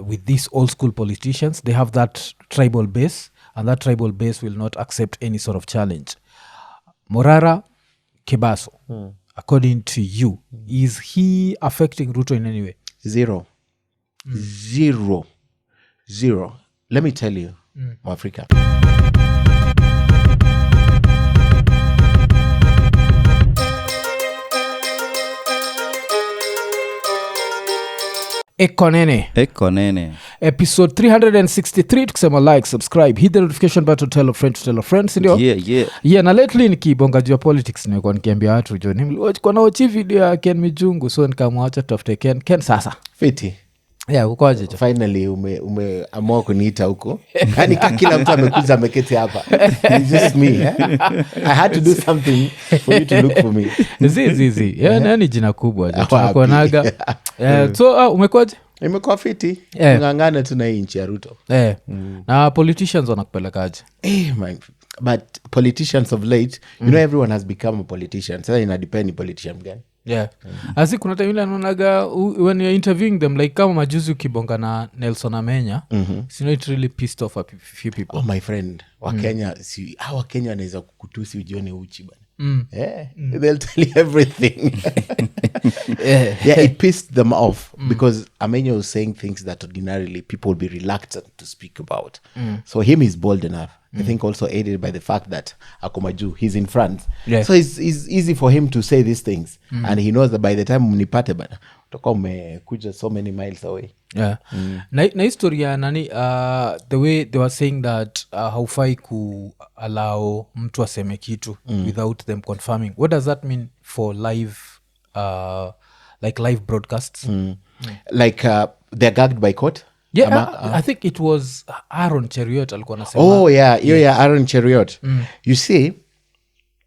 with these old school politicians. They have that tribal base, and that tribal base will not accept any sort of challenge. Morara Kebaso, according to you, is he affecting Ruto in any way? Zero. Let me tell you, Africa. Ekonene. Episode 363. Tukisema like, subscribe, hit the notification button, tell a friend, sindio? Yeah, na lately nikibonga juu ya politics nimekuwa nikiambia watu jo kwa naochi video ya Ken Mijungu, so nikamwacha tafute Ken sasa. Fiti. Yeah, ukoaje jo? Finally umeamua kuniita huko. Yaani kila mtu amekuja ameketi hapa. It's just me. I had to do something for you to look for me. Zizi. Yaani jina kubwa jo. Tunakuonaga. So umekuaje? Imekuwa fiti. Ngangana tu na hii nchi ya Ruto. Na politicians wanakupelekaje? But politicians of late, you know, everyone has become a politician. So ina depend politician gani. Yeah. Asi kuna time ile anaonaga when you're interviewing them, like kama majuzi ukibonga na Nelson Amenya, you know, it really pissed off a few people. Oh my friend, Wakenya, Wakenya wanaweza kukutusi ujione uchi bana. They'll tell you everything. It pissed them off because Amenya was saying things that ordinarily people would be reluctant to speak about. So him is bold enough. I think also aided by the fact that Akomaju, he's in France. Yes. So it's easy for him to say these things. And he knows that by the time mnipate bana, utakuwa umekuja so many miles away. Yeah. Na historia nani, the way they were saying that haufai allow mtu aseme kitu without them confirming. What does that mean for live broadcasts? Like they're gagged by court? Yeah, I think it was Aaron Cheriot alikuwa anasema. Oh yeah, Aaron Cheriot. You see,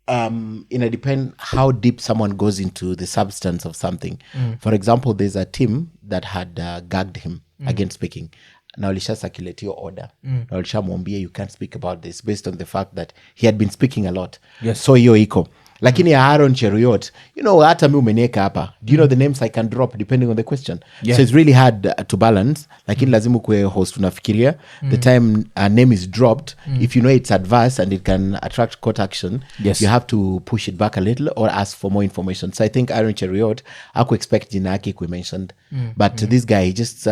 it depends how deep someone goes into the substance of something. For example, there's a team that had gagged him against speaking. Na walisha circulate your order. Na walisha mwambia you can't speak about this based on the fact that he had been speaking a lot. Yes. So hiyo iko. Lakini ya Aaron Cheriot, you know, hata mi umenieka hapa. Do you know the names I can drop depending on the question? Yeah. So it's really hard to balance. Lakini lazimu kwe host unafikiria. The time a name is dropped, if you know it's adverse and it can attract court action, yes, you have to push it back a little or ask for more information. So I think Aaron Cheriot, aku expect jina yake kwe mentioned. But this guy, he just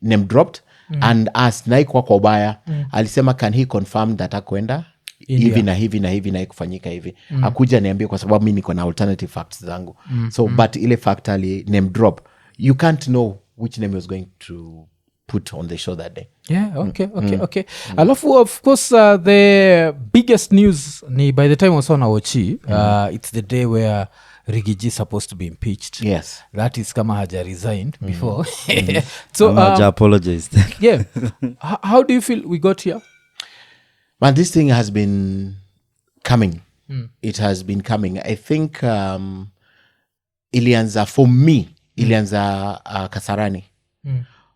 name dropped and asked, naikuwa kwa ubaya. Alisema, can he confirm that akwenda? Hivi na hivi kufanyika hivi. Akuja niambie kwa sababu mimi niko na alternative facts zangu. So but ile fact ali name drop, you can't know which name he was going to put on the show that day. Yeah, okay. Alafu of course the biggest news ni by the time was on Aochi, it's the day where Rigiji is supposed to be impeached. Yes. That is kama haja resigned before. So I apologize. Yeah. How do you feel we got here? Man, this thing has been coming. It has been coming. I think ilianza for me, ilianza Kasarani.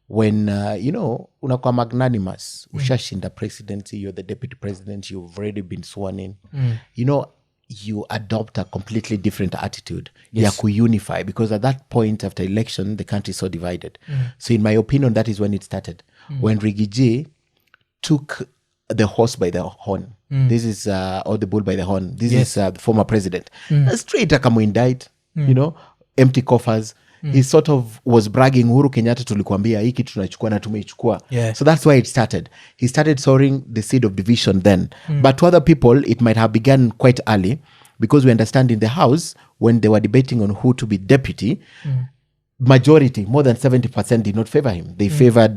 When, you know, unakuwa magnanimous, ushashinda presidency, you're the deputy president, you've already been sworn in. You know, you adopt a completely different attitude. Yes. Ya ku-unify, because at that point after election, the country is so divided. So in my opinion, that is when it started. When Rigiji took the horse by the horn. This is or the bull by the horn. This is the former president. Straight akamuindict, you know, empty coffers. He sort of was bragging, Uhuru Kenyatta tulikuambia hiki tunachukua na tumeichukua. So that's why it started. He started sowing the seed of division then. But to other people, it might have begun quite early, because we understand in the House, when they were debating on who to be deputy, majority, more than 70% did not favor him. They favored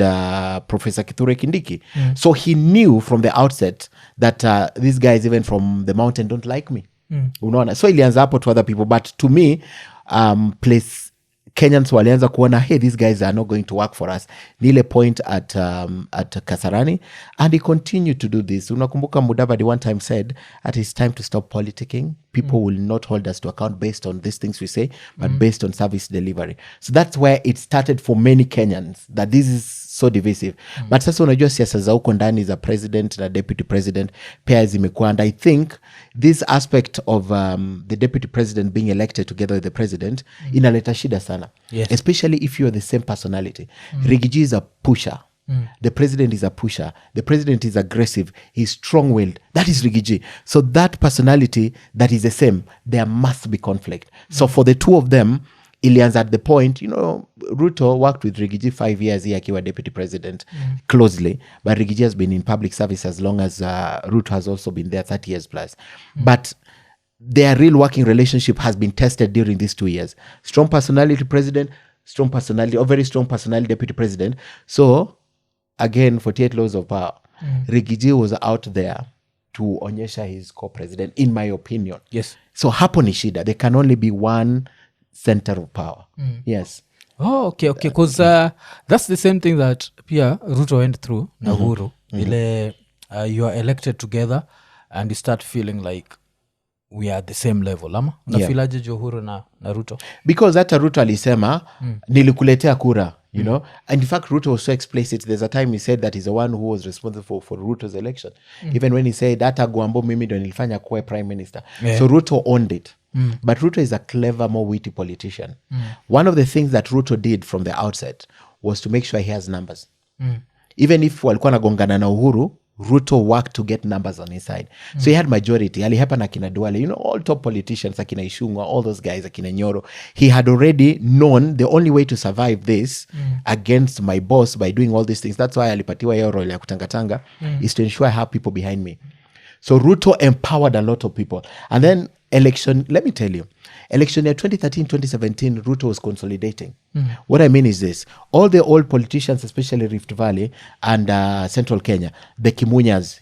Professor Kithure Kindiki. So he knew from the outset that these guys, even from the mountain, don't like me. Unaona? So ilianza hapo to other people. But to me, Kenyans walianza kuona, hey, these guys are not going to work for us. Nile point at Kasarani. And he continued to do this. Unakumbuka Mudavadi one time said, that it's time to stop politicking. People will not hold us to account based on these things we say, but based on service delivery. So that's where it started for many Kenyans, that this is so divisive. But sasa unajua siasa za huko ndani za president na deputy president pia zimekuwa, and I think this aspect of the deputy president being elected together with the president inaleta shida sana. Yes. Especially if you are the same personality. Rigiji is a pusher. The president is a pusher. The president is aggressive. He's strong-willed. That is Rigiji. So that personality that is the same, there must be conflict. So for the two of them, ilianza at the point, Ruto worked with Rigiji 5 years here akiwa deputy president closely, but Rigiji has been in public service as long as Ruto has also been there 30 years plus. But their real working relationship has been tested during these 2 years. Strong personality president, strong personality, or very strong personality deputy president. So again, 48 laws of power. Rigiji was out there to onyesha his co-president, in my opinion. Yes. So hapo ni shida. There can only be one center of power. Yes. Oh, okay. Because that's the same thing that pia Ruto went through na Uhuru. Ile you are elected together and you start feeling like we are at the same level. Ama? Unafilaje jo Uhuru na Ruto? Because hata Ruto alisema, nilikuletea kura. You know, and in fact, Ruto was so explicit. There's a time he said that he's the one who was responsible for Ruto's election. Even when he said, "Data Guambo mimi ndo nilifanya kuwa prime minister." Yeah. So Ruto owned it. But Ruto is a clever, more witty politician. One of the things that Ruto did from the outset was to make sure he has numbers. Even if walikuwa nagongana na Uhuru, Ruto worked to get numbers on his side. So he had majority. Alihepa na kina Duale, all top politicians, akina Ishungwa, all those guys, akina Nyoro. He had already known the only way to survive this against my boss by doing all these things. That's why alipatiwa hiyo role ya kutangatanga, is to ensure I have people behind me. So Ruto empowered a lot of people. And then election, let me tell you, election year 2013, 2017, Ruto was consolidating. What I mean is this. All the old politicians, especially Rift Valley and Central Kenya, the Kimunyas,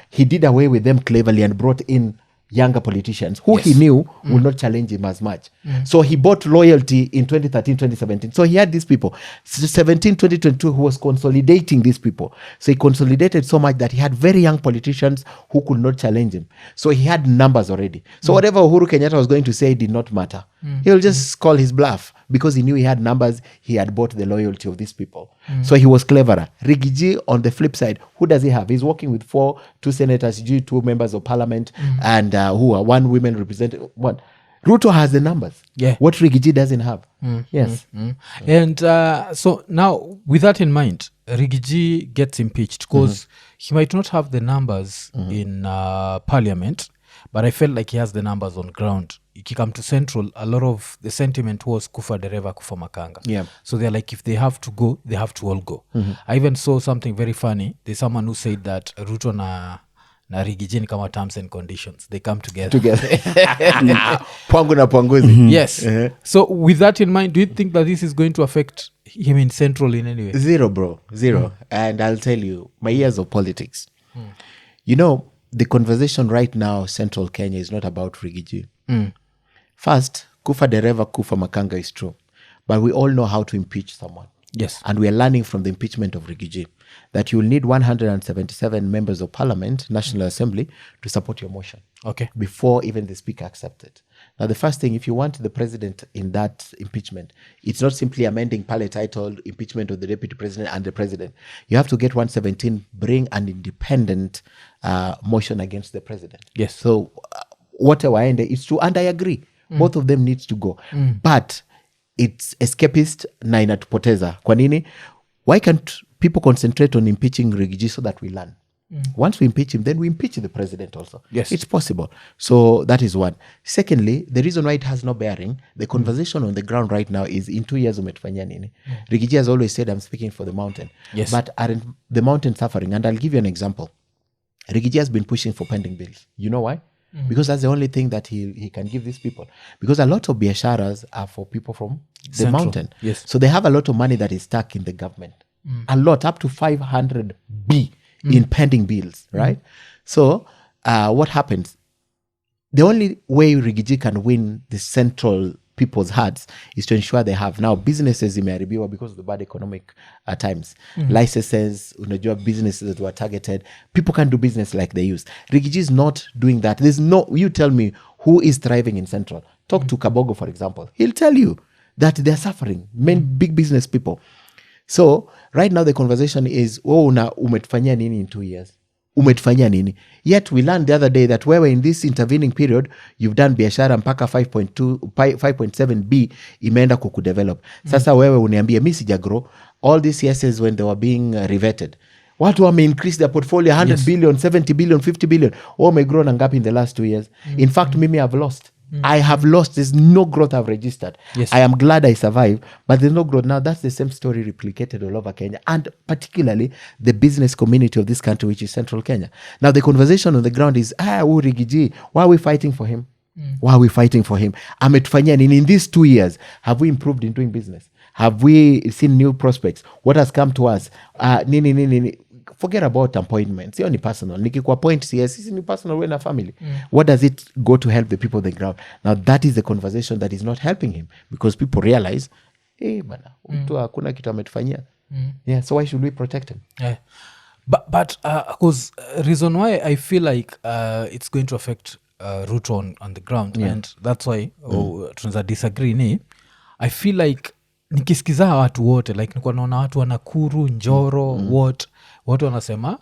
he did away with them cleverly and brought in younger politicians who he knew would not challenge him as much. So he bought loyalty in 2013, 2017. So he had these people. 17, 2022, who was consolidating these people. So he consolidated so much that he had very young politicians who could not challenge him. So he had numbers already. So whatever Uhuru Kenyatta was going to say did not matter. He'll just call his bluff because he knew he had numbers. He had bought the loyalty of these people. So he was cleverer. Rigiji, on the flip side, who does he have? He's working with 2 senators, 2 members of parliament, and who are 1 women representative. What? Ruto has the numbers. Yeah. What Rigiji doesn't have. Yes. And so now, with that in mind, Rigiji gets impeached because he might not have the numbers in parliament, but I felt like he has the numbers on ground. Ikikam to Central, a lot of the sentiment was kufa dereva kufa makanga. Yeah. So they're like, if they have to go, they have to all go. I even saw something very funny. There's someone who said that Ruto na Rigiji ni kama terms and conditions. They come together. Pwangu na pwanguzi. Yes. So with that in mind, do you think that this is going to affect him in Central in any way? Zero, bro. Zero. And I'll tell you, my years of politics. The conversation right now, Central Kenya, is not about Rigiji. First, kufa dereva, kufa makanga is true. But we all know how to impeach someone. Yes. And we are learning from the impeachment of Rigiji that you will need 177 members of parliament, National Assembly, to support your motion. Okay. Before even the speaker accepts it. Now, the first thing, if you want the president in that impeachment, it's not simply amending parliament title, impeachment of the deputy president and the president. You have to get 117, bring an independent motion against the president. Yes. So whatever end is true, and I agree. Both of them needs to go. But it's escapist na inatupoteza. Kwa nini? Why can't people concentrate on impeaching Rigiji so that we learn? Once we impeach him, then we impeach the president also. Yes. It's possible. So that is one. Secondly, the reason why it has no bearing, the conversation on the ground right now is in 2 years umetufanyia nini? Rigiji has always said, I'm speaking for the mountain. Yes. But aren't the mountain suffering? And I'll give you an example. Rigiji has been pushing for pending bills. You know why? Because that's the only thing that he can give these people. Because a lot of biasharas are for people from the Central. mountain. Yes. So they have a lot of money that is stuck in the government. A lot, up to 500 B in pending bills, right? So what happens? The only way Rigiji can win the central people's hearts is to ensure they have now businesses imeharibiwa because of the bad economic times. Licenses, unajua businesses that were targeted. People can't do business like they used. Rigiji is not doing that. You tell me who is thriving in Central. Talk to Kabogo, for example. He'll tell you that they're suffering. Big business people. So right now the conversation is, umetufanyia nini in 2 years? Umetufanyia nini? Yet we learned the other day that wewe in this intervening period, you've done biashara mpaka 5.7B imeenda kukudevelop. Sasa wewe uniambie, mi sijagrow. All these years when they were being revetted, watu wame increase their portfolio 100 billion, 70 billion, 50 billion. Umegrow na ngapi in the last 2 years? In fact, mimi have lost. I have lost. There's no growth I've registered. Yes. I am glad I survived, but there's no growth. Now that's the same story replicated all over Kenya, and particularly the business community of this country, which is Central Kenya. Now the conversation on the ground is, Rigiji, why are we fighting for him? Why are we fighting for him? Ametufanyia nini? In these 2 years, have we improved in doing business? Have we seen new prospects? What has come to us? Nini. Forget about appointments. Sio ni personal. Nikikuwa point CS, ni personal way na family. What does it go to help the people on the ground? Now that is the conversation that is not helping him, because people realize, bana, mtu hakuna kitu ametufanyia. Yeah, so why should we protect him? Yeah. But because reason why I feel like it's going to affect Ruto on the ground, and that's why tunaweza disagree ni, I feel like nikisikiza watu wote, like nikuwa naona watu wa Nakuru, Njoro, wote wanasema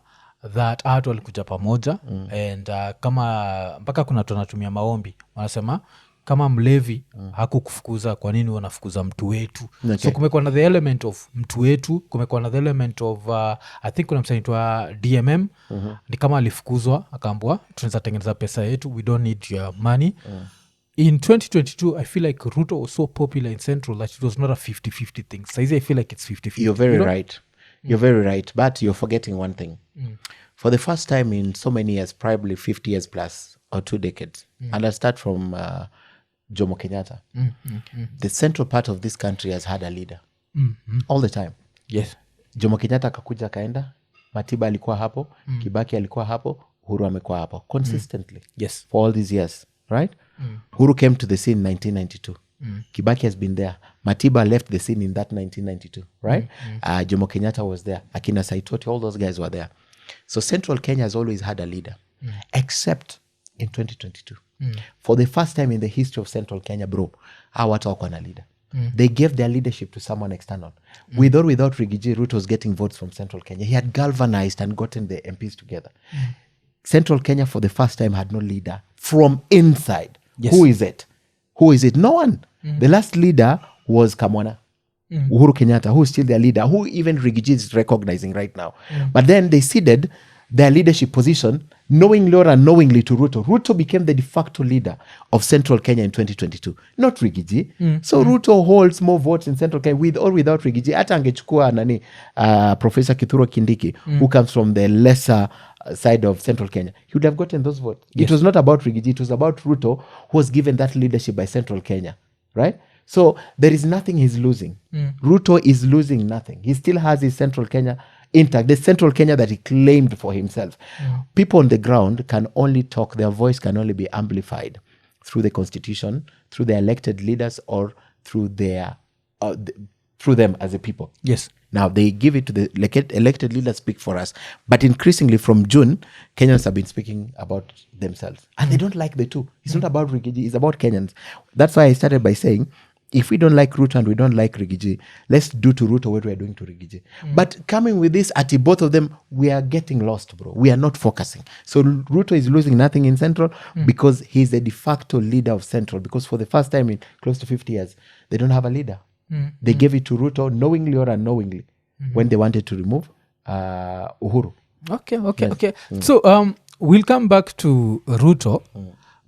that watu walikuja pamoja, and kama mpaka kuna watu wanatumia maombi wanasema kama mlevi hakukufukuza, kwa nini wanafukuza mtu wetu? Okay. So kumekuwa na the element of mtu wetu, kumekuwa na the element of I think kuna msanaitwa DMM ni kama alifukuzwa akaambua tunaweza tengeneza pesa yetu, we don't need your money. In 2022, I feel like Ruto was so popular in Central that it was not a 50-50 thing. So I feel like it's 50-50. You're very right. You're very right. But you're forgetting one thing. For the first time in so many years, probably 50 years plus or 2 decades, and I'll start from Jomo Kenyatta, the central part of this country has had a leader all the time. Yes. Jomo Kenyatta akakuja kaenda, Matiba alikuwa hapo, Kibaki alikuwa hapo, Uhuru amekuwa hapo consistently. Yes. For all these years, right? Uhuru came to the scene in 1992. Kibaki has been there. Matiba left the scene in that 1992, right? Jomo Kenyatta was there. Akina Saitoti, all those guys were there. So Central Kenya has always had a leader, except in 2022. For the first time in the history of Central Kenya, bro, watu wako na leader. They gave their leadership to someone external. With or without Rigiji, Ruto was getting votes from Central Kenya. He had galvanized and gotten the MPs together. Central Kenya, for the first time, had no leader from inside. Yes. Who is it? Who is it? No one. The last leader was Kamwana. Uhuru Kenyatta, who is still their leader, who even Rigiji is recognizing right now. But then they ceded their leadership position knowingly or unknowingly to Ruto. Ruto became the de facto leader of Central Kenya in 2022, not Rigiji. So Ruto holds more votes in Central Kenya with or without Rigiji. Hata angechukua Professor Kithure Kindiki, who comes from the lesser side of Central Kenya, he would have gotten those votes. Yes. It was not about Rigiji, it was about Ruto, who was given that leadership by Central Kenya, right? So there is nothing he's losing. Ruto is losing nothing. He still has his Central Kenya intact, the Central Kenya that he claimed for himself. People on the ground can only talk, their voice can only be amplified through the constitution, through the elected leaders, or through their through them as a people. Yes. Now they give it to the elected leaders speak for us. But increasingly from June, Kenyans have been speaking about themselves. And they don't like the two. It's not about Rigiji, it's about Kenyans. That's why I started by saying, if we don't like Ruto and we don't like Rigiji, let's do to Ruto what we are doing to Rigiji. But coming with this, at both of them, we are getting lost, bro. We are not focusing. So Ruto is losing nothing in Central because he's the de facto leader of Central. Because for the first time in close to 50 years, they don't have a leader. They gave it to Ruto knowingly or unknowingly when they wanted to remove Uhuru. Okay. So we'll come back to Ruto.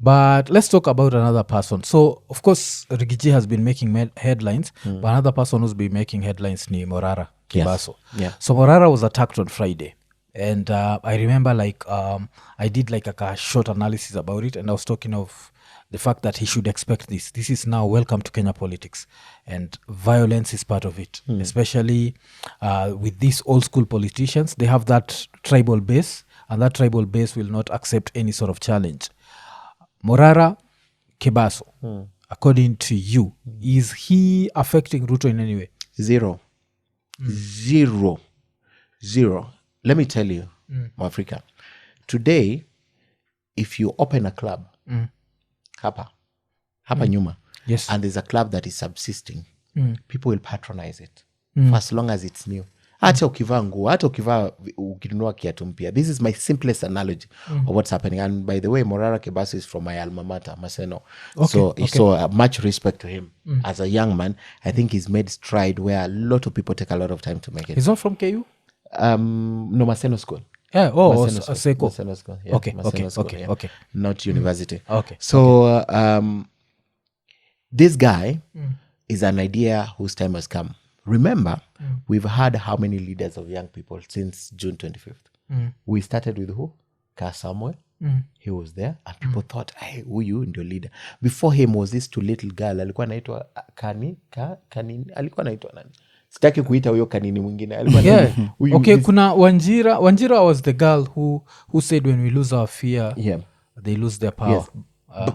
But let's talk about another person. So, of course, Rigiji has been making headlines, but another person who's been making headlines ni Morara Kibaso. Yes. Yeah. So Morara was attacked on Friday. And I remember I did a short analysis about it, and I was talking of the fact that he should expect this. This is now welcome to Kenya politics, and violence is part of it, especially with these old school politicians. They have that tribal base, and that tribal base will not accept any sort of challenge. Morara Kibaso, according to you, is he affecting Ruto in any way? Zero. Let me tell you, Africa, today, if you open a club, hapa nyuma, yes, and there's a club that is subsisting, people will patronize it. for as long as it's new. Hata ukivaa nguo, hata ukinunua kiatu mpya. This is my simplest analogy of what's happening. And by the way, Morara Kebaso is from my alma mater, Maseno. So much respect to him. As a young man, I think he's made stride where a lot of people take a lot of time to make it. He's not from KU? No, Maseno School. Yeah, Maseno School. Yeah, Okay, School, okay, yeah. okay. Not university. Okay. So this guy is an idea whose time has come. Remember, we've had how many leaders of young people since June 25th? We started with who? Samuel. He was there, and people thought, hey, huyu ndio leader. Before him was this two little girl, alikuwa anaitwa Kanini, alikuwa anaitwa nani? Sitaki kuita huyo Kanini mwingine. Okay, kuna Wanjira was the girl who said when we lose our fear, they lose their power. Yes.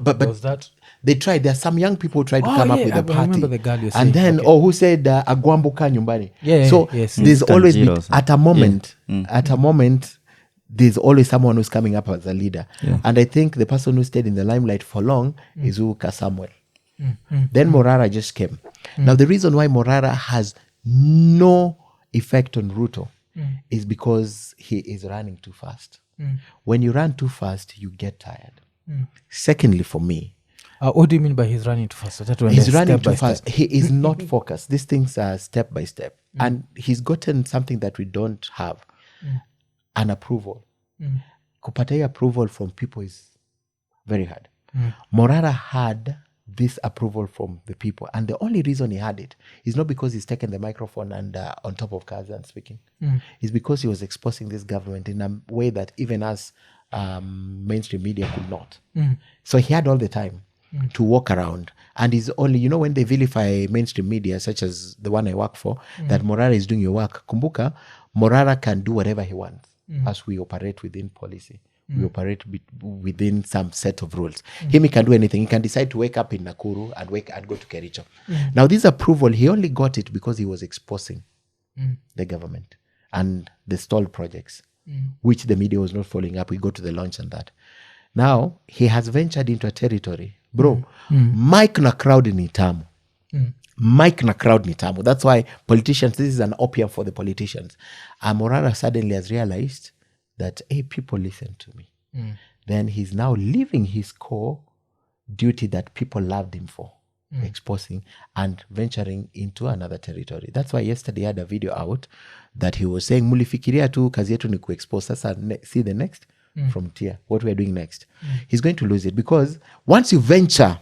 But was that? They tried. There are some young people who tried to come up with a party. I remember the girl you're saying. And then, who said, Agwambuka nyumbani. So there's always been, at a moment, there's always someone who's coming up as a leader. And I think the person who stayed in the limelight for long is Uka Samuel. Then Morara just came. Now, the reason why Morara has no effect on Ruto is because he is running too fast. When you run too fast, you get tired. Secondly, for me, what do you mean by he's running too fast? He's running too fast. He is not focused. These things are step by step. And he's gotten something that we don't have, an approval. Kupata approval from people is very hard. Morara had this approval from the people. And the only reason he had it is not because he's taken the microphone and on top of cars and speaking. It's because he was exposing this government in a way that even us mainstream media could not. So he had all the time to walk around. And he's only, when they vilify mainstream media, such as the one I work for, that Morara is doing your work, kumbuka, Morara can do whatever he wants as we operate within policy. We operate within some set of rules. He can do anything. He can decide to wake up in Nakuru and go to Kericho. Now, this approval, he only got it because he was exposing the government and the stalled projects, which the media was not following up. We go to the launch and that. Now, he has ventured into a territory. Bro, Mike na crowd ni tamu. Mike na crowd ni tamu. That's why politicians, this is an opium for the politicians. Morara suddenly has realized that, hey, people listen to me. Then he's now leaving his core duty that people loved him for, exposing and venturing into another territory. That's why yesterday I had a video out that he was saying, mulifikiria tu kazi yetu ni kuexpose. Sasa see the next frontier, what we're doing next. He's going to lose it because once you venture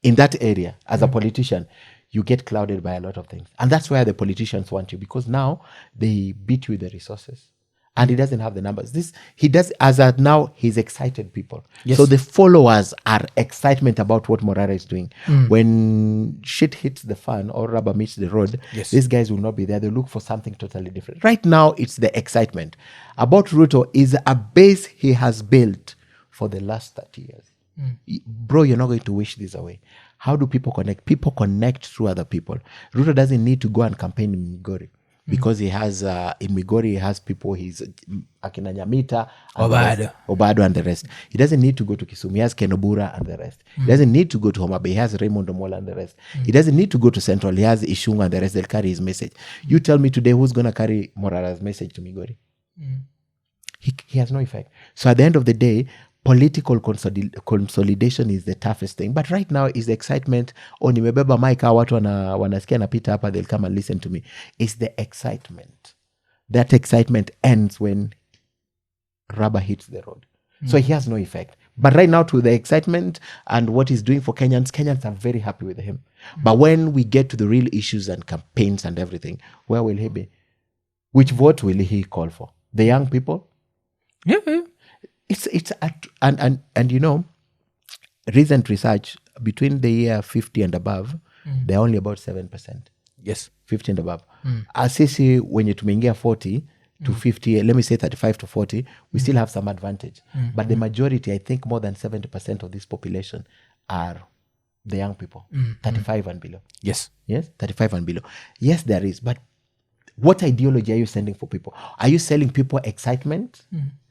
in that area as a politician, you get clouded by a lot of things. And that's where the politicians want you, because now they beat you with the resources. And he doesn't have the numbers. He does, as at now, he's excited people. Yes. So the followers are excitement about what Morara is doing. When shit hits the fan or rubber meets the road, these guys will not be there. They'll look for something totally different. Right now, it's the excitement. About Ruto is a base he has built for the last 30 years. Bro, you're not going to wish this away. How do people connect? People connect through other people. Ruto doesn't need to go and campaign in Migori. Because he has, in Migori, he has people, he's Akina Nyamita, Obado and the rest. He doesn't need to go to Kisumu. He has Kenobura and the rest. He doesn't need to go to Homa Bay. He has Raymond Omola and the rest. He doesn't need to go to Central. He has Ishunga and the rest. They'll carry his message. You tell me today who's going to carry Morara's message to Migori? He has no effect. So at the end of the day, political consolidation is the toughest thing. But right now is the excitement. Nimebeba mic, watu wanasikia napita hapa, they'll come and listen to me. It's the excitement. That excitement ends when rubber hits the road. So he has no effect. But right now, to the excitement and what he's doing for Kenyans are very happy with him. But when we get to the real issues and campaigns and everything, where will he be? Which vote will he call for? The young people? Yeah. And recent research between the year 50 and above, they're only about 7%. Yes, 50 and above. Sisi wenye tumeingia 40 to 50, let me say 35 to 40, we still have some advantage. But the majority, I think more than 70% of this population are the young people, 35 and below. Yes, 35 and below. Yes, there is. But what ideology are you sending for people? Are you selling people excitement?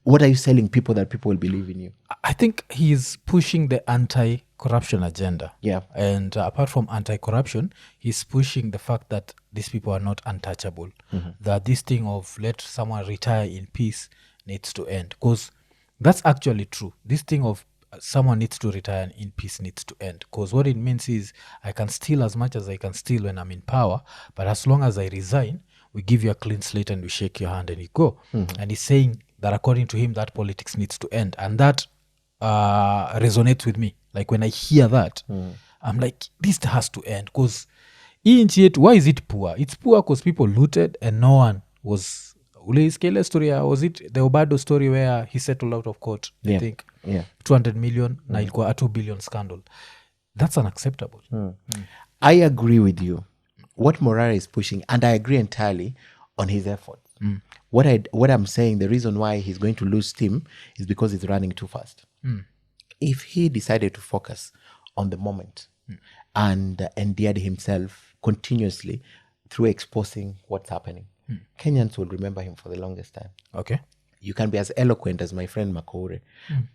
What are you selling people that people will believe in you? I think he's pushing the anti-corruption agenda. Yeah. And apart from anti-corruption, he's pushing the fact that these people are not untouchable, that this thing of let someone retire in peace needs to end, because that's actually true. This thing of someone needs to retire in peace needs to end, because what it means is I can steal as much as I can steal when I'm in power, but as long as I resign, we give you a clean slate and we shake your hand and you go. And he's saying that according to him, that politics needs to end, and that resonates with me. Like when I hear that, I'm like, this has to end, because why is it poor? It's poor because people looted and no one was. Uleiskele story, was it the Obado story where he settled out of court? I think 200 million na ilikuwa a 2 billion scandal. That's unacceptable. I agree with you. What Morara is pushing, and I agree entirely on his efforts. What I'm saying, the reason why he's going to lose steam is because he's running too fast. If he decided to focus on the moment and endeared himself continuously through exposing what's happening, Kenyans will remember him for the longest time. Okay. You can be as eloquent as my friend Makoure,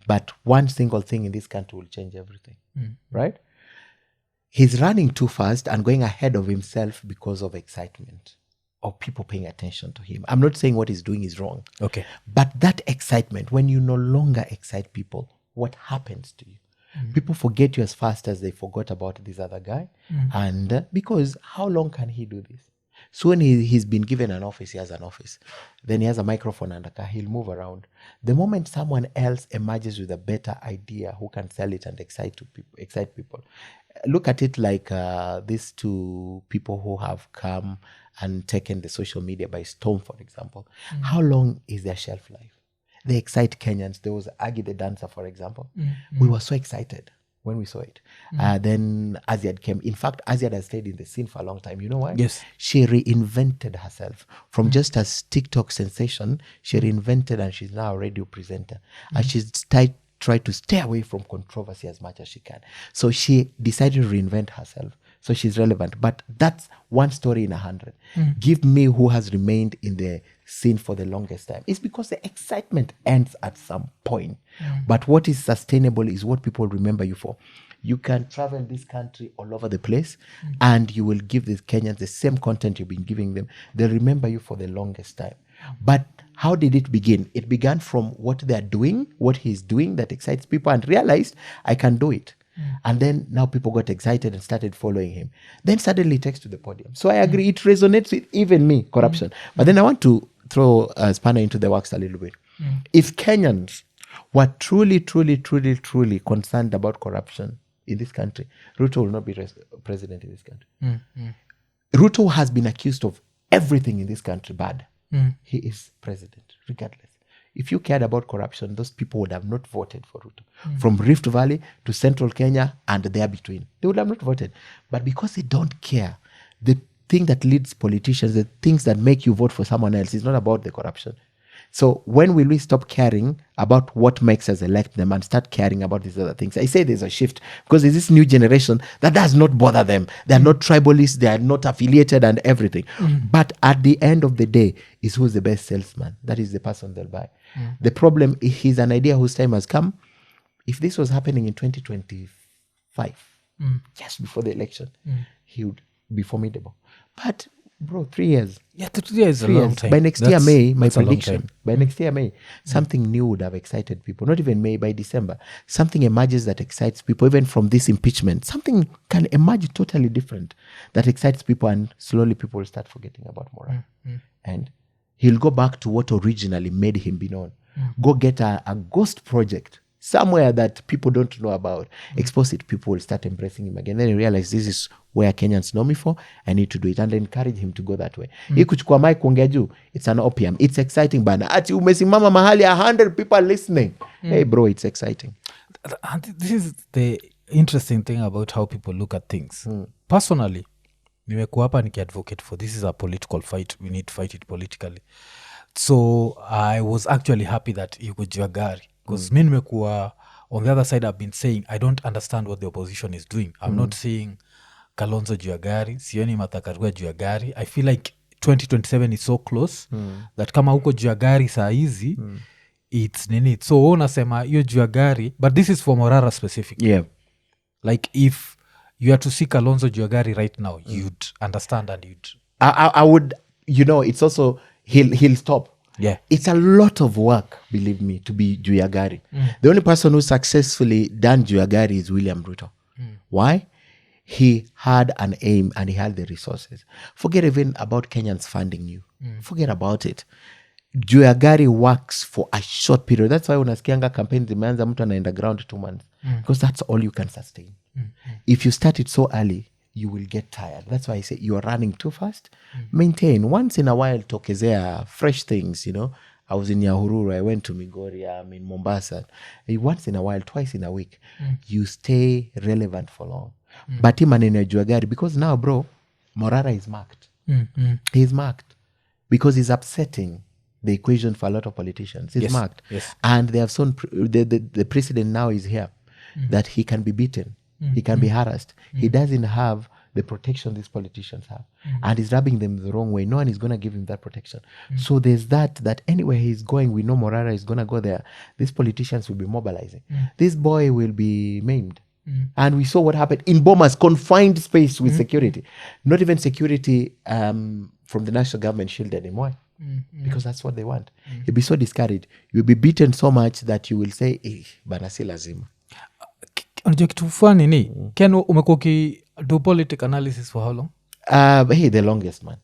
but one single thing in this country will change everything, right? He's running too fast and going ahead of himself because of excitement or people paying attention to him. I'm not saying what he's doing is wrong. Okay. But that excitement, when you no longer excite people, what happens to you? People forget you as fast as they forgot about this other guy. And because how long can he do this? So when he's been given an office, he has an office. Then he has a microphone and a car. He'll move around. The moment someone else emerges with a better idea who can sell it and excite people. Look at it like these two people who have come and taken the social media by storm, for example. How long is their shelf life? They excite Kenyans. There was Agi the dancer, for example. We were so excited when we saw it. Then Aziad came. In fact, Aziad has stayed in the scene for a long time. You know why? Yes. She reinvented herself. From just a TikTok sensation, she reinvented and she's now a radio presenter. And she's tried to stay away from controversy as much as she can. So she decided to reinvent herself. So she's relevant. But that's one story in 100. Give me who has remained in the scene for the longest time. It's because the excitement ends at some point. But what is sustainable is what people remember you for. You can travel this country all over the place and you will give the Kenyans the same content you've been giving them. They'll remember you for the longest time. But how did it begin? It began from what they're doing, what he's doing that excites people, and realized, I can do it. And then now people got excited and started following him. Then suddenly he takes to the podium. So I agree, it resonates with even me, corruption. But then I want to throw a spanner into the works a little bit. If Kenyans were truly concerned about corruption in this country, Ruto will not be president in this country. Ruto has been accused of everything in this country bad. He is president, regardless. If you cared about corruption, those people would have not voted for Ruto. From Rift Valley to Central Kenya and there between. They would have not voted. But because they don't care, the thing that leads politicians, the things that make you vote for someone else is not about the corruption. So when will we stop caring about what makes us elect them and start caring about these other things? I say there's a shift because there's this new generation that does not bother them. They're not tribalists, they are not affiliated and everything. But at the end of the day, is who's the best salesman. That is the person they'll buy. The problem is he's an idea whose time has come. If this was happening in 2025, just before the election, he would be formidable. But bro, 3 years. Yeah, 3 years is a long time. By next year, May, my prediction, by next year, May, something new would have excited people. Not even May, by December. Something emerges that excites people, even from this impeachment. Something can emerge totally different that excites people, and slowly people will start forgetting about Moran. And he'll go back to what originally made him be known. Go get a ghost project somewhere that people don't know about. Expose it, people will start embracing him again. Then he realize this is where Kenyans know me for. I need to do it, and encourage him to go that way. Kuchukua mic kuongea juu, it's an opium. It's exciting bana. Ati umesimama mahali 100 people listening. Hey bro, it's exciting. And this is the interesting thing about how people look at things. Personally, nimekuwa hapa niki-advocate for this is a political fight. We need to fight it politically. So I was actually happy that you could jagari. Because me nimekuwa on the other side, I've been saying I don't understand what the opposition is doing. I'm not seeing Kalonzo juu ya gari, sioni Martha Karua juu ya gari. I feel like 2027 is so close that kama huko juu ya gari saa hizi, it's nini. So unasema hiyo juu ya gari, but this is for Morara specific. Yeah. Like if you are to see Kalonzo juu ya gari right now, you'd understand and you'd I would, it's also, he'll stop. Yeah. It's a lot of work, believe me, to be juu ya gari. The only person who successfully done juu ya gari is William Ruto. Why? He had an aim and he had the resources. Forget even about Kenyans funding you. Forget about it. Juu ya gari works for a short period. That's why unasikianga campaign zimeanza mtu anaenda ground 2 months. Because that's all you can sustain. If you start it so early, you will get tired. That's why I say you are running too fast. Maintain. Once in a while, tokezea fresh things, I was in Nyahururu, I went to Migori, I'm in Mombasa. Once in a while, twice in a week, you stay relevant for long. But him and juu ya gari, because now, bro, Morara is marked. He's marked. Because he's upsetting the equation for a lot of politicians. He's marked. Yes. And they have shown, the president now is here, that he can be beaten. He can be harassed. He doesn't have the protection these politicians have. And he's rubbing them the wrong way. No one is going to give him that protection. So there's that anywhere he's going, we know Morara is going to go there. These politicians will be mobilizing. This boy will be maimed. And we saw what happened in Boma's confined space with security. Not even security from the national government shielded him. Why? Because that's what they want. You'll be so discouraged. You'll be beaten so much that you will say, bana si lazima. Unajua kitu funny ni Ken, umekuwa do politic analysis for how long? The longest, man.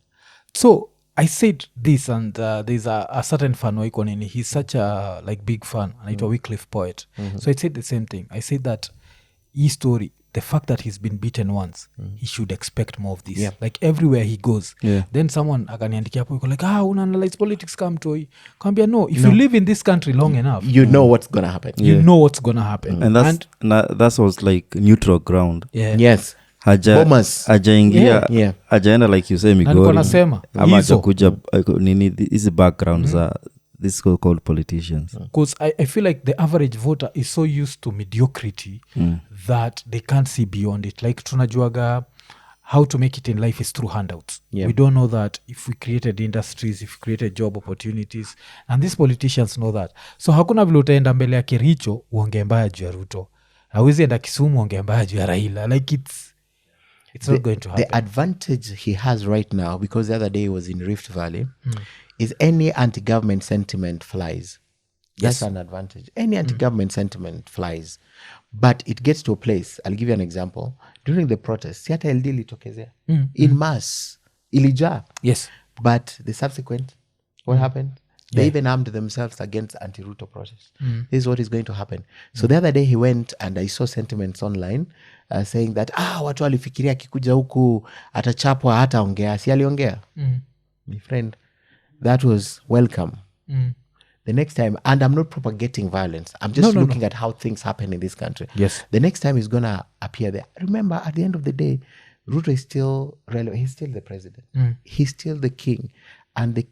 So I said this, and there's a certain fan wa IKONINI. He's such a big fan, anaitwa Wycliffe Poet. So I said the same thing. I said that his story, the fact that he's been beaten once, he should expect more of this. Yeah. Like everywhere he goes. Yeah. Then someone akaniandikia hapo like, una-analyze politics come to Kambia, no, if you live in this country long enough, you know what's going to happen. You know what's going to happen. And that was like neutral ground. Yeah. Yes. Hajaingia hajaenda like you say Migori nasema ama hajakuja nini hizi background za this called politicians, because I feel like the average voter is so used to mediocrity that they can't see beyond it. Like tunajuaga how to make it in life is through handouts. We don't know that if we created industries, if we created job opportunities, and these politicians know that. So hakuna vile utaenda mbele ya Kericho uongee mbaya juu ya Ruto, hawezi enda Kisumu uongee mbaya juu ya Raila. Like it's not going to happen. The advantage he has right now, because the other day he was in Rift Valley, is any anti-government sentiment flies. That's an advantage. Any anti-government sentiment flies. But it gets to a place, I'll give you an example. During the protests, Siata LD ilitokezea. In mass, ilija. Yes. But the subsequent, what happened? They even armed themselves against anti-Ruto protests. This is what is going to happen. So the other day he went and I saw sentiments online saying that, watu walifikiria kikuja huku atachapwa hata ongea. Si aliongea? My friend, that was welcome. The next time, and I'm not propagating violence. I'm just looking at how things happen in this country. Yes. The next time he's going to appear there. Remember, at the end of the day, Ruto is still relevant. He's still the president. He's still the king. And the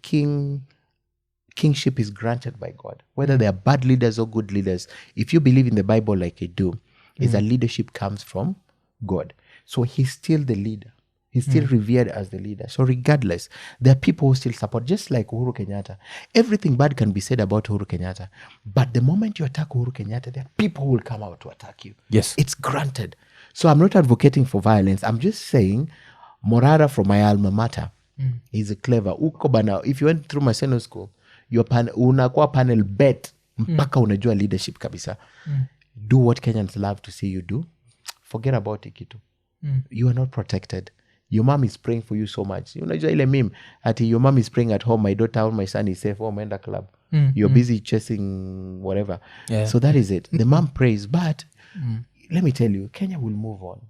kingship is granted by God. Whether they are bad leaders or good leaders, if you believe in the Bible like I do, is that leadership comes from God. So he's still the leader. He's still revered as the leader. So regardless, there are people who still support, just like Uhuru Kenyatta. Everything bad can be said about Uhuru Kenyatta. But the moment you attack Uhuru Kenyatta, there are people who will come out to attack you. Yes. It's granted. So I'm not advocating for violence. I'm just saying, Morara from my alma mater is a clever. If you went through my senior school, unakuwa panel bet mpaka unajua leadership kabisa. Do what Kenyans love to see you do. Forget about Ikitu. You are not protected. Your mom is praying for you so much. Unajua ile meme ati your mom is praying at home, my daughter or my son is safe, umeenda club. You're busy chasing whatever. So that is it. The mom prays, but let me tell you, Kenya will move on.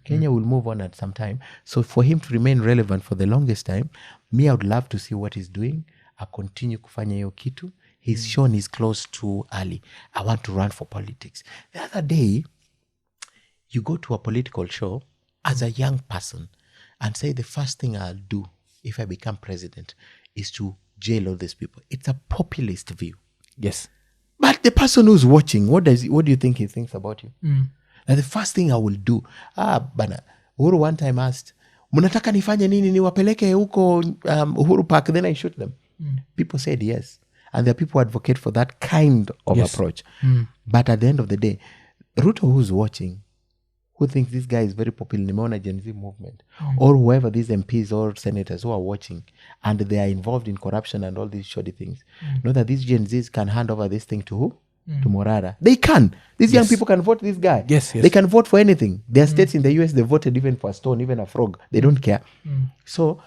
Kenya will move on at some time. So for him to remain relevant for the longest time, me, I would love to see what he's doing. I continue kufanya hiyo kitu. He's shown he's close to Ali. I want to run for politics. The other day, you go to a political show as a young person and say the first thing I'll do if I become president is to jail all these people. It's a populist view. Yes. But the person who's watching, what do you think he thinks about you? That the first thing I will do, bana, Uhuru one time asked, munataka nifanye nini niwapeleke huko Uhuru Park, then I shoot them. People said yes. And there are people who advocate for that kind of approach. But at the end of the day, Ruto who's watching, who thinks this guy is very popular, nimeona Gen Z movement, or whoever these MPs or senators who are watching and they are involved in corruption and all these shoddy things, know that these Gen Zs can hand over this thing to who? To Morara. They can. These young people can vote this guy. Yes. They can vote for anything. There are states in the US, they voted even for a stone, even a frog. They don't care. So,